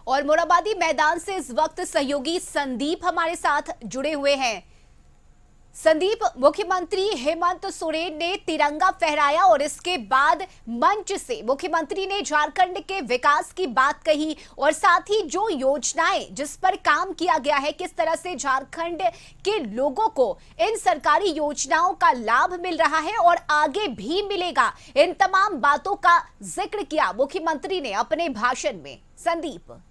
और मोराबादी मैदान से इस वक्त सहयोगी संदीप हमारे साथ जुड़े हुए हैं। संदीप, मुख्यमंत्री हेमंत सोरेन ने तिरंगा फहराया और इसके बाद मंच से मुख्यमंत्री ने झारखंड के विकास की बात कही और साथ ही जो योजनाएं जिस पर काम किया गया है, किस तरह से झारखंड के लोगों को इन सरकारी योजनाओं का लाभ मिल रहा है और आगे भी मिलेगा, इन तमाम बातों का जिक्र किया मुख्यमंत्री ने अपने भाषण में। संदीप,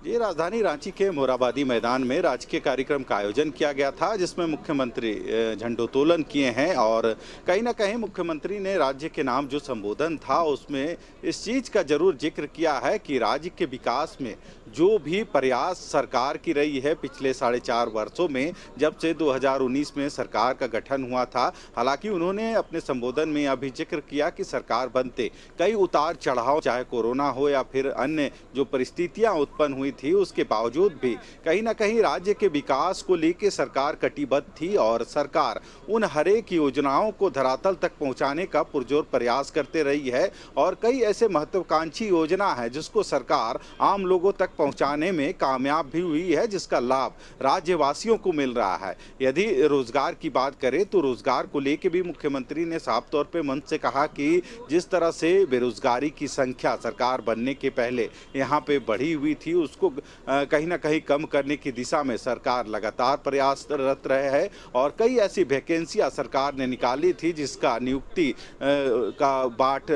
ये राजधानी रांची के मोराबादी मैदान में राजकीय कार्यक्रम का आयोजन किया गया था, जिसमें मुख्यमंत्री झंडोत्तोलन किए हैं और कहीं ना कहीं मुख्यमंत्री ने राज्य के नाम जो संबोधन था उसमें इस चीज़ का जरूर जिक्र किया है कि राज्य के विकास में जो भी प्रयास सरकार की रही है पिछले 4.5 वर्षों में, जब से 2019 में सरकार का गठन हुआ था। हालांकि उन्होंने अपने संबोधन में यह भी जिक्र किया कि सरकार बनते कई उतार चढ़ाव, चाहे कोरोना हो या फिर अन्य जो परिस्थितियां उत्पन्न हुई थी, उसके बावजूद भी कहीं ना कहीं राज्य के विकास को लेकर सरकार कटिबद्ध थी और सरकार उन हर एक योजनाओं को धरातल तक पहुंचाने का पुरजोर प्रयास करते रही है और कई ऐसे महत्वाकांक्षी योजना है जिसको सरकार आम लोगों तक पहुंचाने में कामयाब भी हुई है, जिसका लाभ राज्यवासियों को मिल रहा है। यदि रोजगार की बात करें तो रोजगार को लेकर भी मुख्यमंत्री ने साफ तौर पे मंच से कहा कि जिस तरह से बेरोजगारी की संख्या सरकार बनने के पहले यहाँ पे बढ़ी हुई थी, उसको कहीं ना कहीं कम करने की दिशा में सरकार लगातार प्रयासरत रहे है और कई ऐसी वैकेंसियां सरकार ने निकाली थी जिसका नियुक्ति का बाट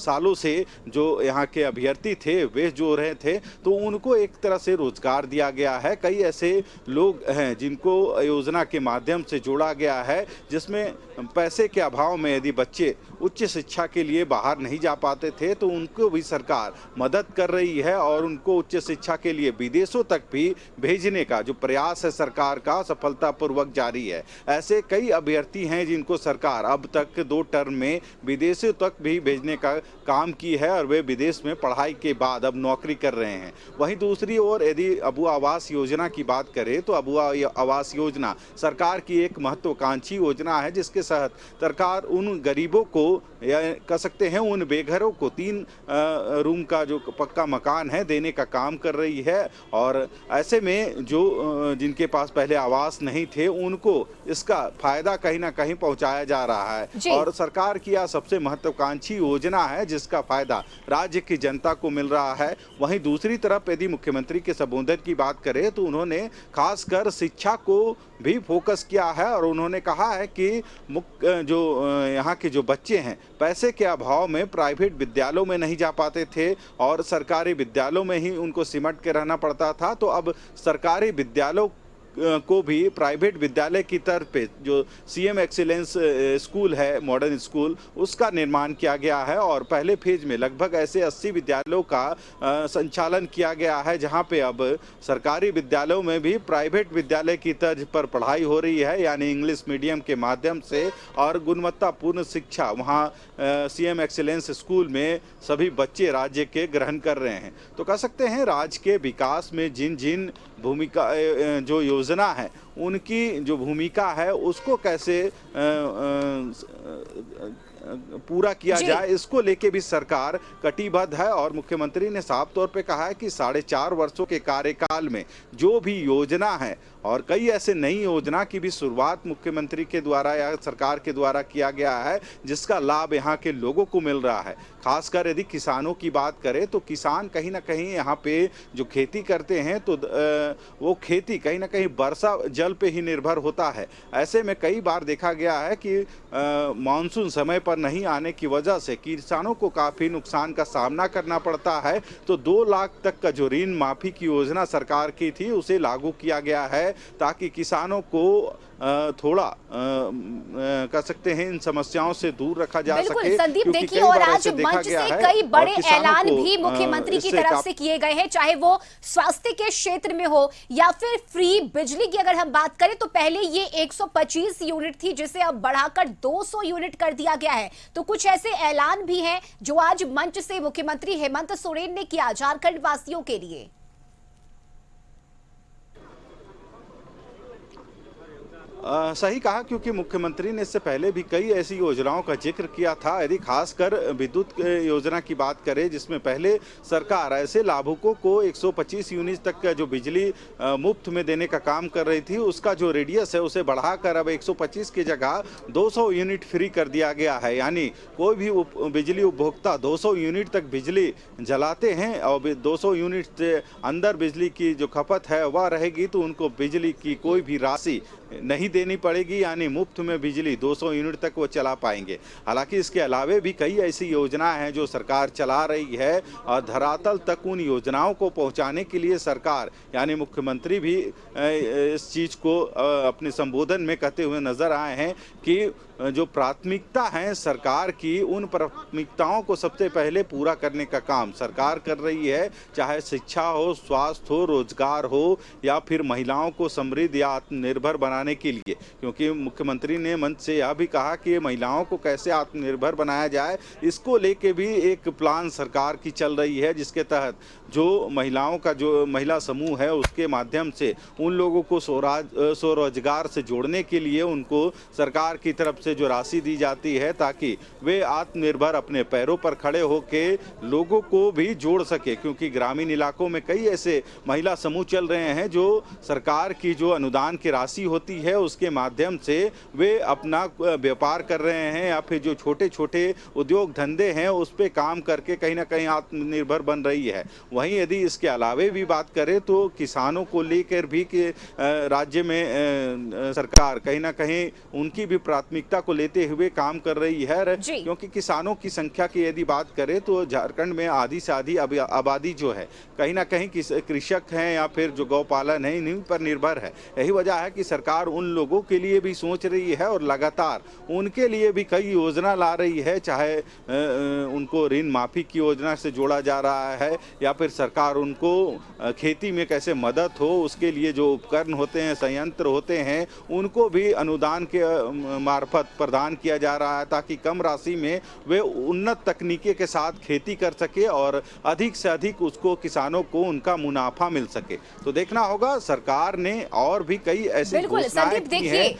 सालों से जो यहाँ के अभ्यर्थी थे वे जो रहे थे, तो उनको एक तरह से रोजगार दिया गया है। कई ऐसे लोग हैं जिनको योजना के माध्यम से जोड़ा गया है, जिसमें पैसे के अभाव में यदि बच्चे उच्च शिक्षा के लिए बाहर नहीं जा पाते थे तो उनको भी सरकार मदद कर रही है और उनको उच्च शिक्षा के लिए विदेशों तक भी भेजने का जो प्रयास है सरकार का सफलतापूर्वक जारी है। ऐसे कई अभ्यर्थी हैं जिनको सरकार अब तक 2 टर्म में विदेशों तक भी भेजने का काम की है और वे विदेश में पढ़ाई के बाद अब नौकरी कर रहे हैं। वहीं दूसरी ओर यदि अबू आवास योजना की बात करें तो अबू आवास योजना सरकार की एक महत्वाकांक्षी योजना है, जिसके तहत सरकार उन गरीबों को या कह सकते हैं उन बेघरों को 3 रूम का जो पक्का मकान है देने का काम कर रही है और ऐसे में जो जिनके पास पहले आवास नहीं थे उनको इसका फायदा कहीं ना कहीं पहुंचाया जा रहा है और सरकार की यह सबसे महत्वाकांक्षी योजना है जिसका फायदा राज्य की जनता को मिल रहा है। वहीं दूसरी तरफ यदि मुख्यमंत्री के संबोधन की बात करें तो उन्होंने खासकर शिक्षा को भी फोकस किया है और उन्होंने कहा है कि जो यहाँ के जो बच्चे हैं पैसे के अभाव में प्राइवेट विद्यालयों में नहीं जा पाते थे और सरकारी विद्यालयों में ही उनको सिमट के रहना पड़ता था, तो अब सरकारी विद्यालयों को भी प्राइवेट विद्यालय की तर्ज पे जो सीएम एक्सीलेंस स्कूल है, मॉडर्न स्कूल, उसका निर्माण किया गया है और पहले फेज में लगभग ऐसे 80 विद्यालयों का संचालन किया गया है, जहां पे अब सरकारी विद्यालयों में भी प्राइवेट विद्यालय की तर्ज पर पढ़ाई हो रही है, यानी इंग्लिश मीडियम के माध्यम से और गुणवत्तापूर्ण शिक्षा वहां सीएम एक्सीलेंस स्कूल में सभी बच्चे राज्य के ग्रहण कर रहे हैं। तो कह सकते हैं राज्य के विकास में जिन जिन भूमिका जो योजना है उनकी जो भूमिका है उसको कैसे पूरा किया जाए, इसको लेके भी सरकार कटिबद्ध है और मुख्यमंत्री ने साफ तौर पे कहा है कि 4.5 वर्षों के कार्यकाल में जो भी योजना है और कई ऐसे नई योजना की भी शुरुआत मुख्यमंत्री के द्वारा या सरकार के द्वारा किया गया है, जिसका लाभ यहाँ के लोगों को मिल रहा है। खासकर यदि किसानों की बात करें तो किसान कहीं ना कहीं यहाँ पे जो खेती करते हैं तो वो खेती कहीं ना कहीं वर्षा जल पे ही निर्भर होता है। ऐसे में कई बार देखा गया है कि मानसून समय पर नहीं आने की वजह से किसानों को काफ़ी नुकसान का सामना करना पड़ता है। तो 2 लाख तक का जो ऋण माफ़ी की योजना सरकार की थी उसे लागू किया गया है ताकि किसानों को थोड़ा कह सकते हैं इन समस्याओं से दूर रखा जा सके। बिल्कुल संदीप, देखिए और आज मंच से कई बड़े ऐलान भी मुख्यमंत्री की तरफ से किए गए हैं, चाहे वो स्वास्थ्य के क्षेत्र में हो या फिर फ्री बिजली की अगर हम बात करें तो पहले ये 125 यूनिट थी जिसे अब बढ़ाकर 200 यूनिट कर दिया गया है। तो कुछ ऐसे ऐलान भी हैं जो आज मंच से मुख्यमंत्री हेमंत सोरेन ने किया झारखंड वासियों के लिए। सही कहा, क्योंकि मुख्यमंत्री ने इससे पहले भी कई ऐसी योजनाओं का जिक्र किया था। यदि खासकर विद्युत योजना की बात करें, जिसमें पहले सरकार ऐसे लाभुकों को 125 यूनिट तक का जो बिजली मुफ्त में देने का काम कर रही थी, उसका जो रेडियस है उसे बढ़ाकर अब 125 की जगह 200 यूनिट फ्री कर दिया गया है। यानी कोई भी बिजली उपभोक्ता 200 यूनिट तक बिजली जलाते हैं और 200 यूनिट से अंदर बिजली की जो खपत है वह रहेगी, तो उनको बिजली की कोई भी राशि नहीं देनी पड़ेगी, यानी मुफ्त में बिजली 200 यूनिट तक वो चला पाएंगे। हालांकि इसके अलावे भी कई ऐसी योजनाएं हैं जो सरकार चला रही है और धरातल तक उन योजनाओं को पहुंचाने के लिए सरकार यानी मुख्यमंत्री भी इस चीज़ को अपने संबोधन में कहते हुए नजर आए हैं कि जो प्राथमिकता है सरकार की, उन प्राथमिकताओं को सबसे पहले पूरा करने का काम सरकार कर रही है। चाहे शिक्षा हो, स्वास्थ्य हो, रोजगार हो या फिर महिलाओं को समृद्ध या आत्मनिर्भर बनाने के लिए, क्योंकि मुख्यमंत्री ने मंच से यह भी कहा कि महिलाओं को कैसे आत्मनिर्भर बनाया जाए, इसको लेके भी एक प्लान सरकार की चल रही है, जिसके तहत जो महिलाओं का जो महिला समूह है उसके माध्यम से उन लोगों को स्वरोजगार से जोड़ने के लिए उनको सरकार की तरफ से जो राशि दी जाती है, ताकि वे आत्मनिर्भर अपने पैरों पर खड़े होके लोगों को भी जोड़ सके। क्योंकि ग्रामीण इलाकों में कई ऐसे महिला समूह चल रहे हैं जो सरकार की जो अनुदान की राशि होती है उसके माध्यम से वे अपना व्यापार कर रहे हैं या फिर जो छोटे छोटे उद्योग धंधे हैं उस पर काम करके कहीं ना कहीं आत्मनिर्भर बन रही है। वहीं यदि इसके अलावे भी बात करें तो किसानों को लेकर भी कि राज्य में सरकार कहीं ना कहीं उनकी भी प्राथमिकता को लेते हुए काम कर रही है, क्योंकि किसानों की संख्या की यदि बात करें तो झारखंड में आधी से आधी आबादी जो है कहीं ना कहीं कृषक हैं या फिर जो गौपालन है, इन्हीं पर निर्भर है। यही वजह है कि सरकार उन लोगों के लिए भी सोच रही है और लगातार उनके लिए भी कई योजना ला रही है, चाहे उनको ऋण माफी की योजना से जोड़ा जा रहा है या फिर सरकार उनको खेती में कैसे मदद हो उसके लिए जो उपकरण होते हैं, संयंत्र होते हैं, उनको भी अनुदान के मार्फत प्रदान किया जा रहा है, ताकि कम राशि में वे उन्नत तकनीकी के साथ खेती कर सके और अधिक से अधिक उसको किसानों को उनका मुनाफा मिल सके। तो देखना होगा, सरकार ने और भी कई ऐसी घोषणाएं की हैं।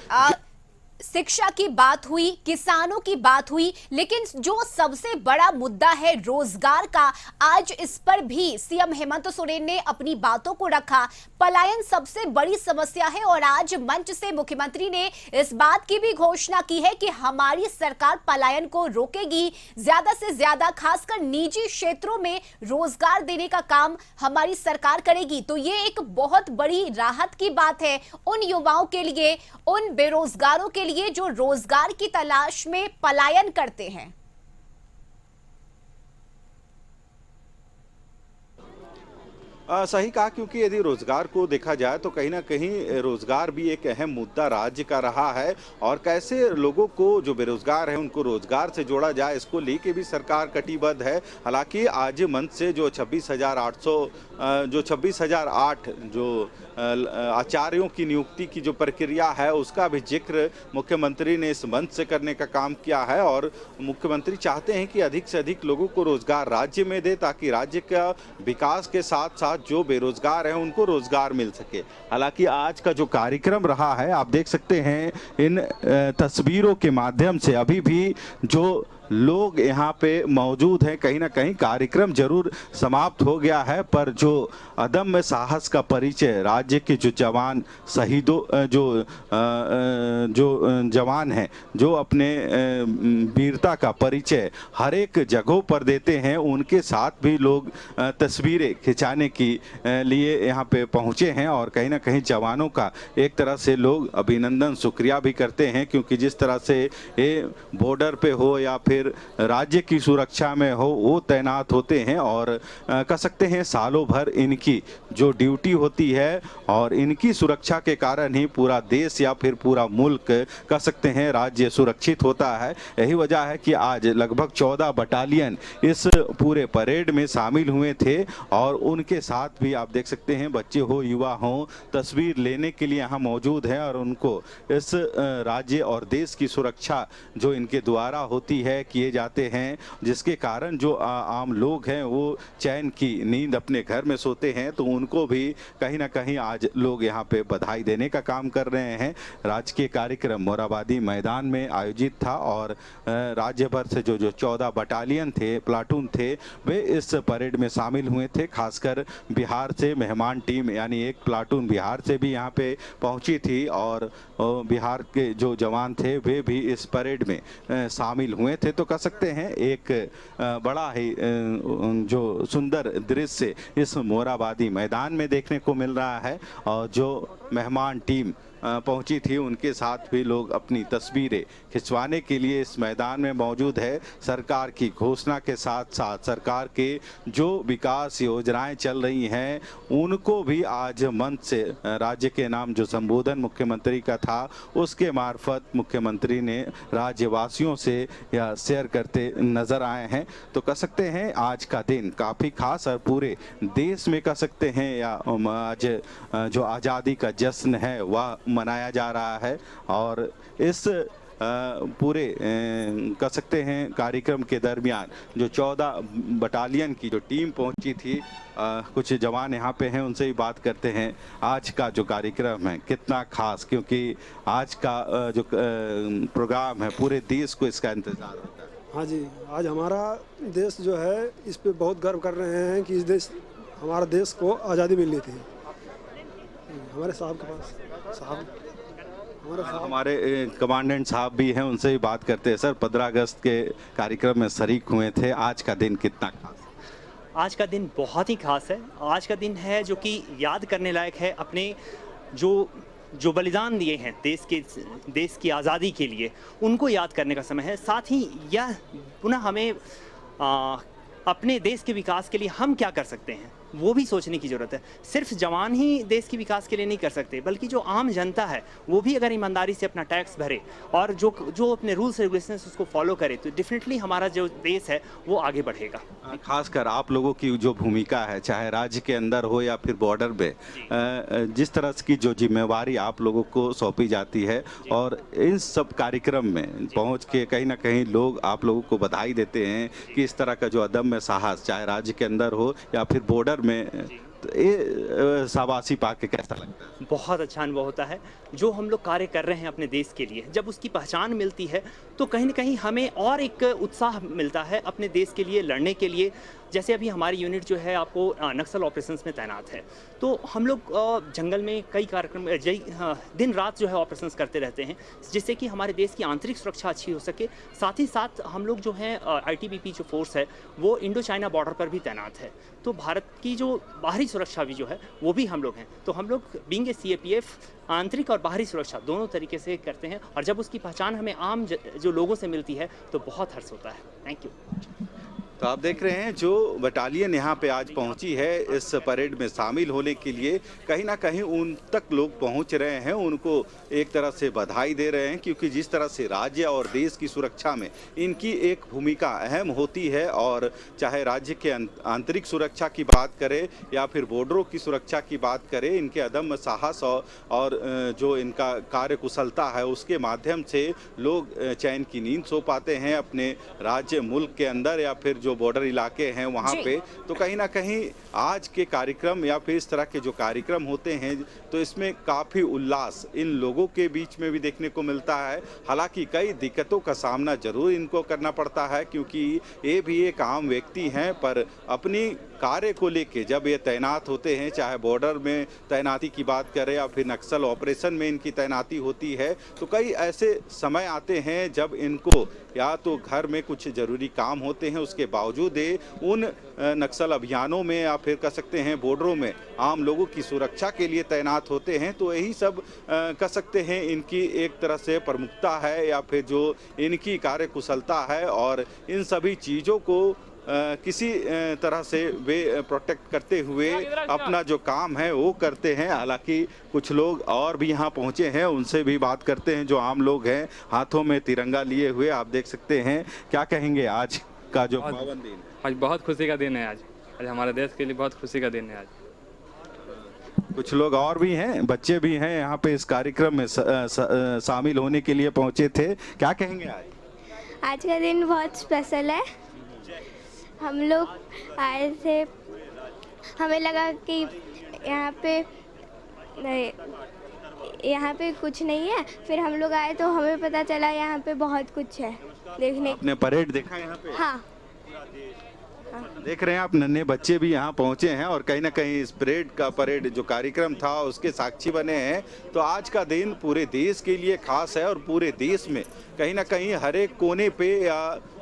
शिक्षा की बात हुई, किसानों की बात हुई, लेकिन जो सबसे बड़ा मुद्दा है रोजगार का, आज इस पर भी सीएम हेमंत सोरेन ने अपनी बातों को रखा। पलायन सबसे बड़ी समस्या है और आज मंच से मुख्यमंत्री ने इस बात की भी घोषणा की है कि हमारी सरकार पलायन को रोकेगी, ज्यादा से ज्यादा खासकर निजी क्षेत्रों में रोजगार देने का काम हमारी सरकार करेगी। तो ये एक बहुत बड़ी राहत की बात है उन युवाओं के लिए, उन बेरोजगारों के लिए जो रोजगार की तलाश में पलायन करते हैं। सही कहा, क्योंकि यदि रोजगार को देखा जाए तो कहीं ना कहीं रोजगार भी एक अहम मुद्दा राज्य का रहा है और कैसे लोगों को जो बेरोजगार है उनको रोजगार से जोड़ा जाए, इसको लेके भी सरकार कटिबद्ध है। हालांकि आज मंच से जो 26,008 जो आचार्यों की नियुक्ति की जो प्रक्रिया है उसका भी जिक्र मुख्यमंत्री ने इस मंच से करने का काम किया है और मुख्यमंत्री चाहते हैं कि अधिक से अधिक लोगों को रोजगार राज्य में दे, ताकि राज्य का विकास के साथ साथ जो बेरोजगार हैं उनको रोजगार मिल सके। हालांकि आज का जो कार्यक्रम रहा है, आप देख सकते हैं इन तस्वीरों के माध्यम से अभी भी जो लोग यहाँ पे मौजूद हैं, कहीं ना कहीं कार्यक्रम जरूर समाप्त हो गया है, पर जो अदम्य साहस का परिचय राज्य के जो जवान शहीदों जो जवान हैं, जो अपने वीरता का परिचय हर एक जगहों पर देते हैं, उनके साथ भी लोग तस्वीरें खिंचाने की लिए यहाँ पे पहुँचे हैं और कहीं ना कहीं जवानों का एक तरह से लोग अभिनंदन शुक्रिया भी करते हैं, क्योंकि जिस तरह से ये बॉर्डर पे हो या फिर राज्य की सुरक्षा में हो वो तैनात होते हैं और कह सकते हैं सालों भर इनकी जो ड्यूटी होती है और इनकी सुरक्षा के कारण ही पूरा देश या फिर पूरा मुल्क कह सकते हैं राज्य सुरक्षित होता है। यही वजह है कि आज लगभग 14 बटालियन इस पूरे परेड में शामिल हुए थे और उनके साथ भी आप देख सकते हैं बच्चे हो युवा हो तस्वीर लेने के लिए यहाँ मौजूद हैं और उनको इस राज्य और देश की सुरक्षा जो इनके द्वारा होती है किए जाते हैं, जिसके कारण जो आम लोग हैं वो चैन की नींद अपने घर में सोते हैं, तो उनको भी कहीं ना कहीं आज लोग यहाँ पे बधाई देने का काम कर रहे हैं। राजकीय कार्यक्रम मोराबादी मैदान में आयोजित था और राज्य भर से जो 14 बटालियन थे, प्लाटून थे, वे इस परेड में शामिल हुए थे। खासकर बिहार से मेहमान टीम यानी एक प्लाटून बिहार से भी यहाँ पे पहुंची थी और बिहार के जो जवान थे वे भी इस परेड में शामिल हुए थे। तो कह सकते हैं एक बड़ा ही जो सुंदर दृश्य इस मोराबादी मैदान में देखने को मिल रहा है और जो मेहमान टीम पहुंची थी उनके साथ भी लोग अपनी तस्वीरें खिंचवाने के लिए इस मैदान में मौजूद है। सरकार की घोषणा के साथ साथ सरकार के जो विकास योजनाएं चल रही हैं उनको भी आज मंच से राज्य के नाम जो संबोधन मुख्यमंत्री का था उसके मार्फत मुख्यमंत्री ने राज्यवासियों से या शेयर करते नजर आए हैं। तो कह सकते हैं आज का दिन काफ़ी खास और पूरे देश में कह सकते हैं या आज जो आज़ादी का जश्न है वह मनाया जा रहा है और इस पूरे कह सकते हैं कार्यक्रम के दरमियान जो 14 बटालियन की जो टीम पहुंची थी, कुछ जवान यहाँ पे हैं, उनसे ही बात करते हैं। आज का जो कार्यक्रम है कितना खास, क्योंकि आज का जो प्रोग्राम है पूरे देश को इसका इंतजार होता है। हाँ जी, आज हमारा देश जो है इस पे बहुत गर्व कर रहे हैं कि इस देश हमारा देश को आज़ादी मिली थी। हमारे साहब के पास हमारे कमांडेंट साहब भी हैं, उनसे भी बात करते हैं। सर, 15 अगस्त के कार्यक्रम में शरीक हुए थे, आज का दिन कितना खास? आज का दिन बहुत ही खास है। आज का दिन है जो कि याद करने लायक है। अपने जो बलिदान दिए हैं देश की आज़ादी के लिए, उनको याद करने का समय है। साथ ही यह पुनः हमें अपने देश के विकास के लिए हम क्या कर सकते हैं वो भी सोचने की ज़रूरत है। सिर्फ जवान ही देश के विकास के लिए नहीं कर सकते, बल्कि जो आम जनता है वो भी अगर ईमानदारी से अपना टैक्स भरे और जो अपने रूल्स रेगुलेशंस उसको फॉलो करे तो डेफिनेटली हमारा जो देश है वो आगे बढ़ेगा। खासकर आप लोगों की जो भूमिका है, चाहे राज्य के अंदर हो या फिर बॉर्डर पे, जिस तरह की जो जिम्मेवारी आप लोगों को सौंपी जाती है और इन सब कार्यक्रम में पहुँच के कहीं ना कहीं लोग आप लोगों को बधाई देते हैं कि इस तरह का जो अदम्य साहस चाहे राज्य के अंदर हो या फिर बॉर्डर में, ये शाबाशी पाके कैसा लगता है? बहुत अच्छा अनुभव होता है। जो हम लोग कार्य कर रहे हैं अपने देश के लिए, जब उसकी पहचान मिलती है तो कहीं ना कहीं हमें और एक उत्साह मिलता है अपने देश के लिए लड़ने के लिए। जैसे अभी हमारी यूनिट जो है आपको नक्सल ऑपरेशंस में तैनात है, तो हम लोग जंगल में कई कार्यक्रम दिन रात जो है ऑपरेशंस करते रहते हैं, जिससे कि हमारे देश की आंतरिक सुरक्षा अच्छी हो सके। साथ ही साथ हम लोग जो है ITBP जो फोर्स है वो इंडो चाइना बॉर्डर पर भी तैनात है, तो भारत की जो बाहरी सुरक्षा भी जो है वो भी हम लोग हैं। तो हम लोग बीइंग ए CAPF आंतरिक और बाहरी सुरक्षा दोनों तरीके से करते हैं, और जब उसकी पहचान हमें आम जो लोगों से मिलती है तो बहुत हर्ष होता है। Thank you. तो आप देख रहे हैं जो बटालियन यहाँ पे आज पहुंची है इस परेड में शामिल होने के लिए, कहीं ना कहीं उन तक लोग पहुंच रहे हैं, उनको एक तरह से बधाई दे रहे हैं, क्योंकि जिस तरह से राज्य और देश की सुरक्षा में इनकी एक भूमिका अहम होती है, और चाहे राज्य के आंतरिक सुरक्षा की बात करें या फिर बॉर्डरों की सुरक्षा की बात करें, इनके अदम्य साहस और जो इनका कार्य कुशलता है उसके माध्यम से लोग चैन की नींद सो पाते हैं अपने राज्य मुल्क के अंदर या फिर जो बॉर्डर इलाके हैं वहाँ पे। तो कहीं ना कहीं आज के कार्यक्रम या फिर इस तरह के जो कार्यक्रम होते हैं तो इसमें काफ़ी उल्लास इन लोगों के बीच में भी देखने को मिलता है। हालांकि कई दिक्कतों का सामना जरूर इनको करना पड़ता है, क्योंकि ये भी एक आम व्यक्ति हैं, पर अपनी कार्य को लेके जब ये तैनात होते हैं, चाहे बॉर्डर में तैनाती की बात करें या फिर नक्सल ऑपरेशन में इनकी तैनाती होती है, तो कई ऐसे समय आते हैं जब इनको या तो घर में कुछ ज़रूरी काम होते हैं, उसके बावजूद उन नक्सल अभियानों में या फिर कह सकते हैं बॉर्डरों में आम लोगों की सुरक्षा के लिए तैनात होते हैं। तो यही सब कह सकते हैं इनकी एक तरह से प्रमुखता है या फिर जो इनकी कार्यकुशलता है, और इन सभी चीज़ों को किसी तरह से वे प्रोटेक्ट करते हुए अपना जो काम है वो करते हैं। हालांकि कुछ लोग और भी यहाँ पहुँचे हैं, उनसे भी बात करते हैं, जो आम लोग हैं हाथों में तिरंगा लिए हुए, आप देख सकते हैं। क्या कहेंगे आज का जो पावन दिन? आज बहुत खुशी का दिन है। आज हमारे देश के लिए बहुत खुशी का दिन है। आज कुछ लोग और भी हैं, बच्चे भी हैं यहाँ पे इस कार्यक्रम में शामिल होने के लिए पहुँचे थे, क्या कहेंगे आज? आज का दिन बहुत स्पेशल है। हम लोग आए थे, हमें लगा कि यहाँ पे कुछ नहीं है, फिर हम लोग आए तो हमें पता चला यहाँ पे बहुत कुछ है देखने। आपने परेड देखा यहाँ पे? हाँ, देख रहे हैं आप, नन्हे बच्चे भी यहाँ पहुँचे हैं और कहीं ना कहीं इस परेड जो कार्यक्रम था उसके साक्षी बने हैं। तो आज का दिन पूरे देश के लिए खास है और पूरे देश में कहीं ना कहीं हर एक कोने पे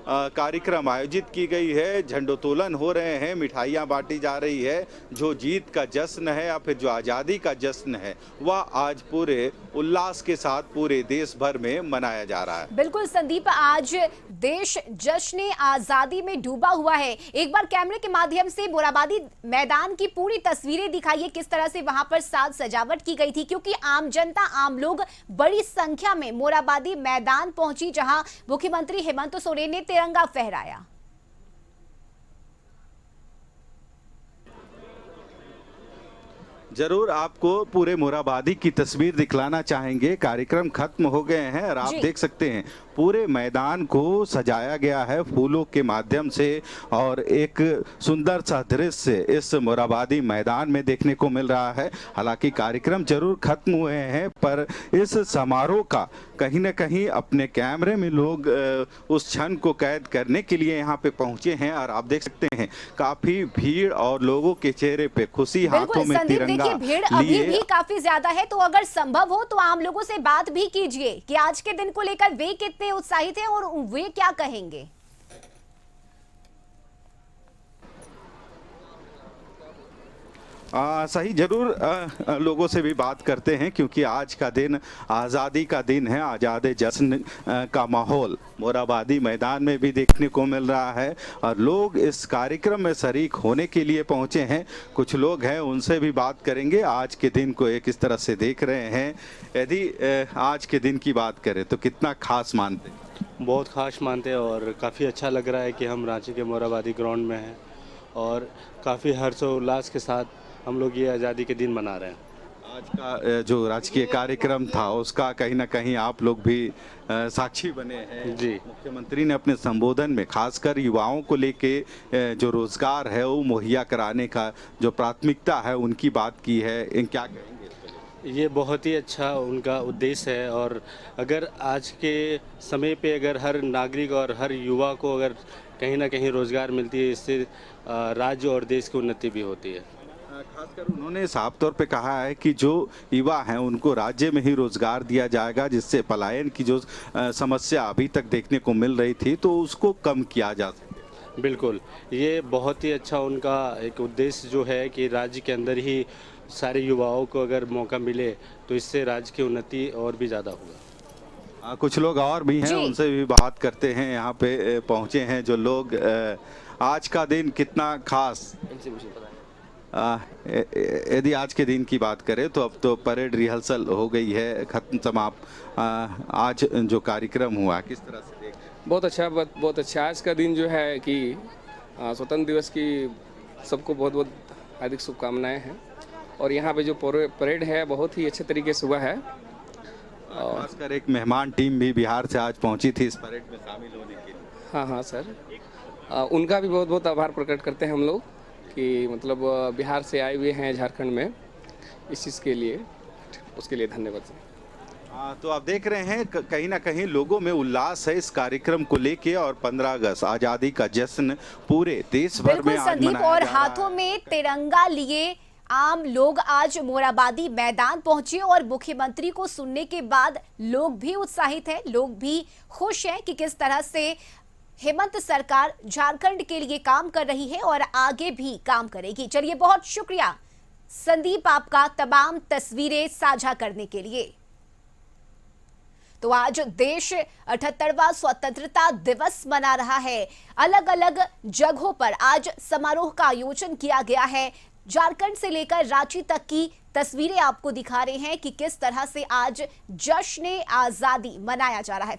कार्यक्रम आयोजित की गई है, झंडोत्तोलन हो रहे हैं, मिठाइयाँ बांटी जा रही है। जो जीत का जश्न है या फिर जो आज़ादी का जश्न है वह आज पूरे उल्लास के साथ पूरे देश भर में मनाया जा रहा है। बिल्कुल संदीप, आज देश जश्न आजादी में डूबा हुआ है। एक बार कैमरे के माध्यम से मोराबादी मैदान की पूरी तस्वीरें दिखाइए, किस तरह से वहां पर साज सजावट की गई थी, क्योंकि आम जनता, आम लोग बड़ी संख्या में मोराबादी मैदान पहुंची, जहां मुख्यमंत्री हेमंत सोरेन ने तिरंगा फहराया। जरूर आपको पूरे मोराबादी की तस्वीर दिखलाना चाहेंगे। कार्यक्रम खत्म हो गए हैं और आप देख सकते हैं पूरे मैदान को सजाया गया है फूलों के माध्यम से और एक सुंदर सा दृश्य इस मोराबादी मैदान में देखने को मिल रहा है। हालांकि कार्यक्रम जरूर खत्म हुए हैं पर इस समारोह का कहीं ना कहीं अपने कैमरे में लोग उस क्षण को कैद करने के लिए यहाँ पे पहुंचे हैं और आप देख सकते हैं काफी भीड़ और लोगों के चेहरे पे खुशी, हाथों में तिरंगा भीड़ अभी भी काफी ज्यादा है। तो अगर संभव हो तो आम लोगों से बात भी कीजिए कि आज के दिन को लेकर वे कितने उत्साहित हैं और वे क्या कहेंगे। सही, जरूर लोगों से भी बात करते हैं क्योंकि आज का दिन आज़ादी का दिन है। आज़ादी जश्न का माहौल मोराबादी मैदान में भी देखने को मिल रहा है और लोग इस कार्यक्रम में शरीक होने के लिए पहुंचे हैं। कुछ लोग हैं, उनसे भी बात करेंगे आज के दिन को किस तरह से देख रहे हैं। यदि आज के दिन की बात करें तो कितना खास मानते हैं? बहुत खास मानते हैं और काफ़ी अच्छा लग रहा है कि हम रांची के मोराबादी ग्राउंड में हैं और काफ़ी हर्षोल्लास के साथ हम लोग ये आज़ादी के दिन मना रहे हैं। आज का जो राजकीय कार्यक्रम था उसका कहीं ना कहीं आप लोग भी साक्षी बने हैं। जी, मुख्यमंत्री ने अपने संबोधन में खासकर युवाओं को लेके जो रोजगार है वो मुहैया कराने का जो प्राथमिकता है उनकी बात की है। इन क्या कहेंगे? ये बहुत ही अच्छा उनका उद्देश्य है और अगर आज के समय पे अगर हर नागरिक और हर युवा को अगर कहीं ना कहीं रोजगार मिलती है, इससे राज्य और देश की उन्नति भी होती है। खासकर उन्होंने साफ तौर पे कहा है कि जो युवा हैं उनको राज्य में ही रोजगार दिया जाएगा, जिससे पलायन की जो समस्या अभी तक देखने को मिल रही थी तो उसको कम किया जा सके। बिल्कुल, ये बहुत ही अच्छा उनका एक उद्देश्य जो है कि राज्य के अंदर ही सारे युवाओं को अगर मौका मिले तो इससे राज्य की उन्नति और भी ज़्यादा होगा। कुछ लोग और भी हैं, उनसे भी बात करते हैं। यहाँ पे पहुँचे हैं जो लोग, आज का दिन कितना खास, यदि आज के दिन की बात करें तो अब तो परेड रिहर्सल हो गई है, खत्म समाप्त। आज जो कार्यक्रम हुआ किस तरह से देख? बहुत अच्छा। आज का दिन जो है कि स्वतंत्र दिवस की सबको बहुत बहुत हार्दिक शुभकामनाएं हैं और यहाँ पे जो परेड है बहुत ही अच्छे तरीके से हुआ है। खासकर एक मेहमान टीम भी बिहार से आज पहुँची थी इस परेड में शामिल होने के लिए। हाँ सर, उनका भी बहुत बहुत आभार प्रकट करते हैं हम लोग कि मतलब बिहार से आए हुए हैं झारखंड में इस चीज़ के लिए, उसके लिए धन्यवाद सर। तो आप देख रहे हैं कहीं ना कहीं लोगों में उल्लास है इस कार्यक्रम को लेके और 15 अगस्त आज़ादी का जश्न पूरे देश भर में आज मनाया और जा रहा हाथों में तिरंगा लिए आम लोग आज मोराबादी मैदान पहुंचे और मुख्यमंत्री को सुनने के बाद लोग भी उत्साहित हैं, लोग भी खुश हैं कि किस तरह से हेमंत सरकार झारखंड के लिए काम कर रही है और आगे भी काम करेगी। चलिए, बहुत शुक्रिया संदीप आपका तमाम तस्वीरें साझा करने के लिए। तो आज देश 78वां स्वतंत्रता दिवस मना रहा है। अलग अलग जगहों पर आज समारोह का आयोजन किया गया है। झारखंड से लेकर रांची तक की तस्वीरें आपको दिखा रहे हैं कि किस तरह से आज जश्न आजादी मनाया जा रहा है।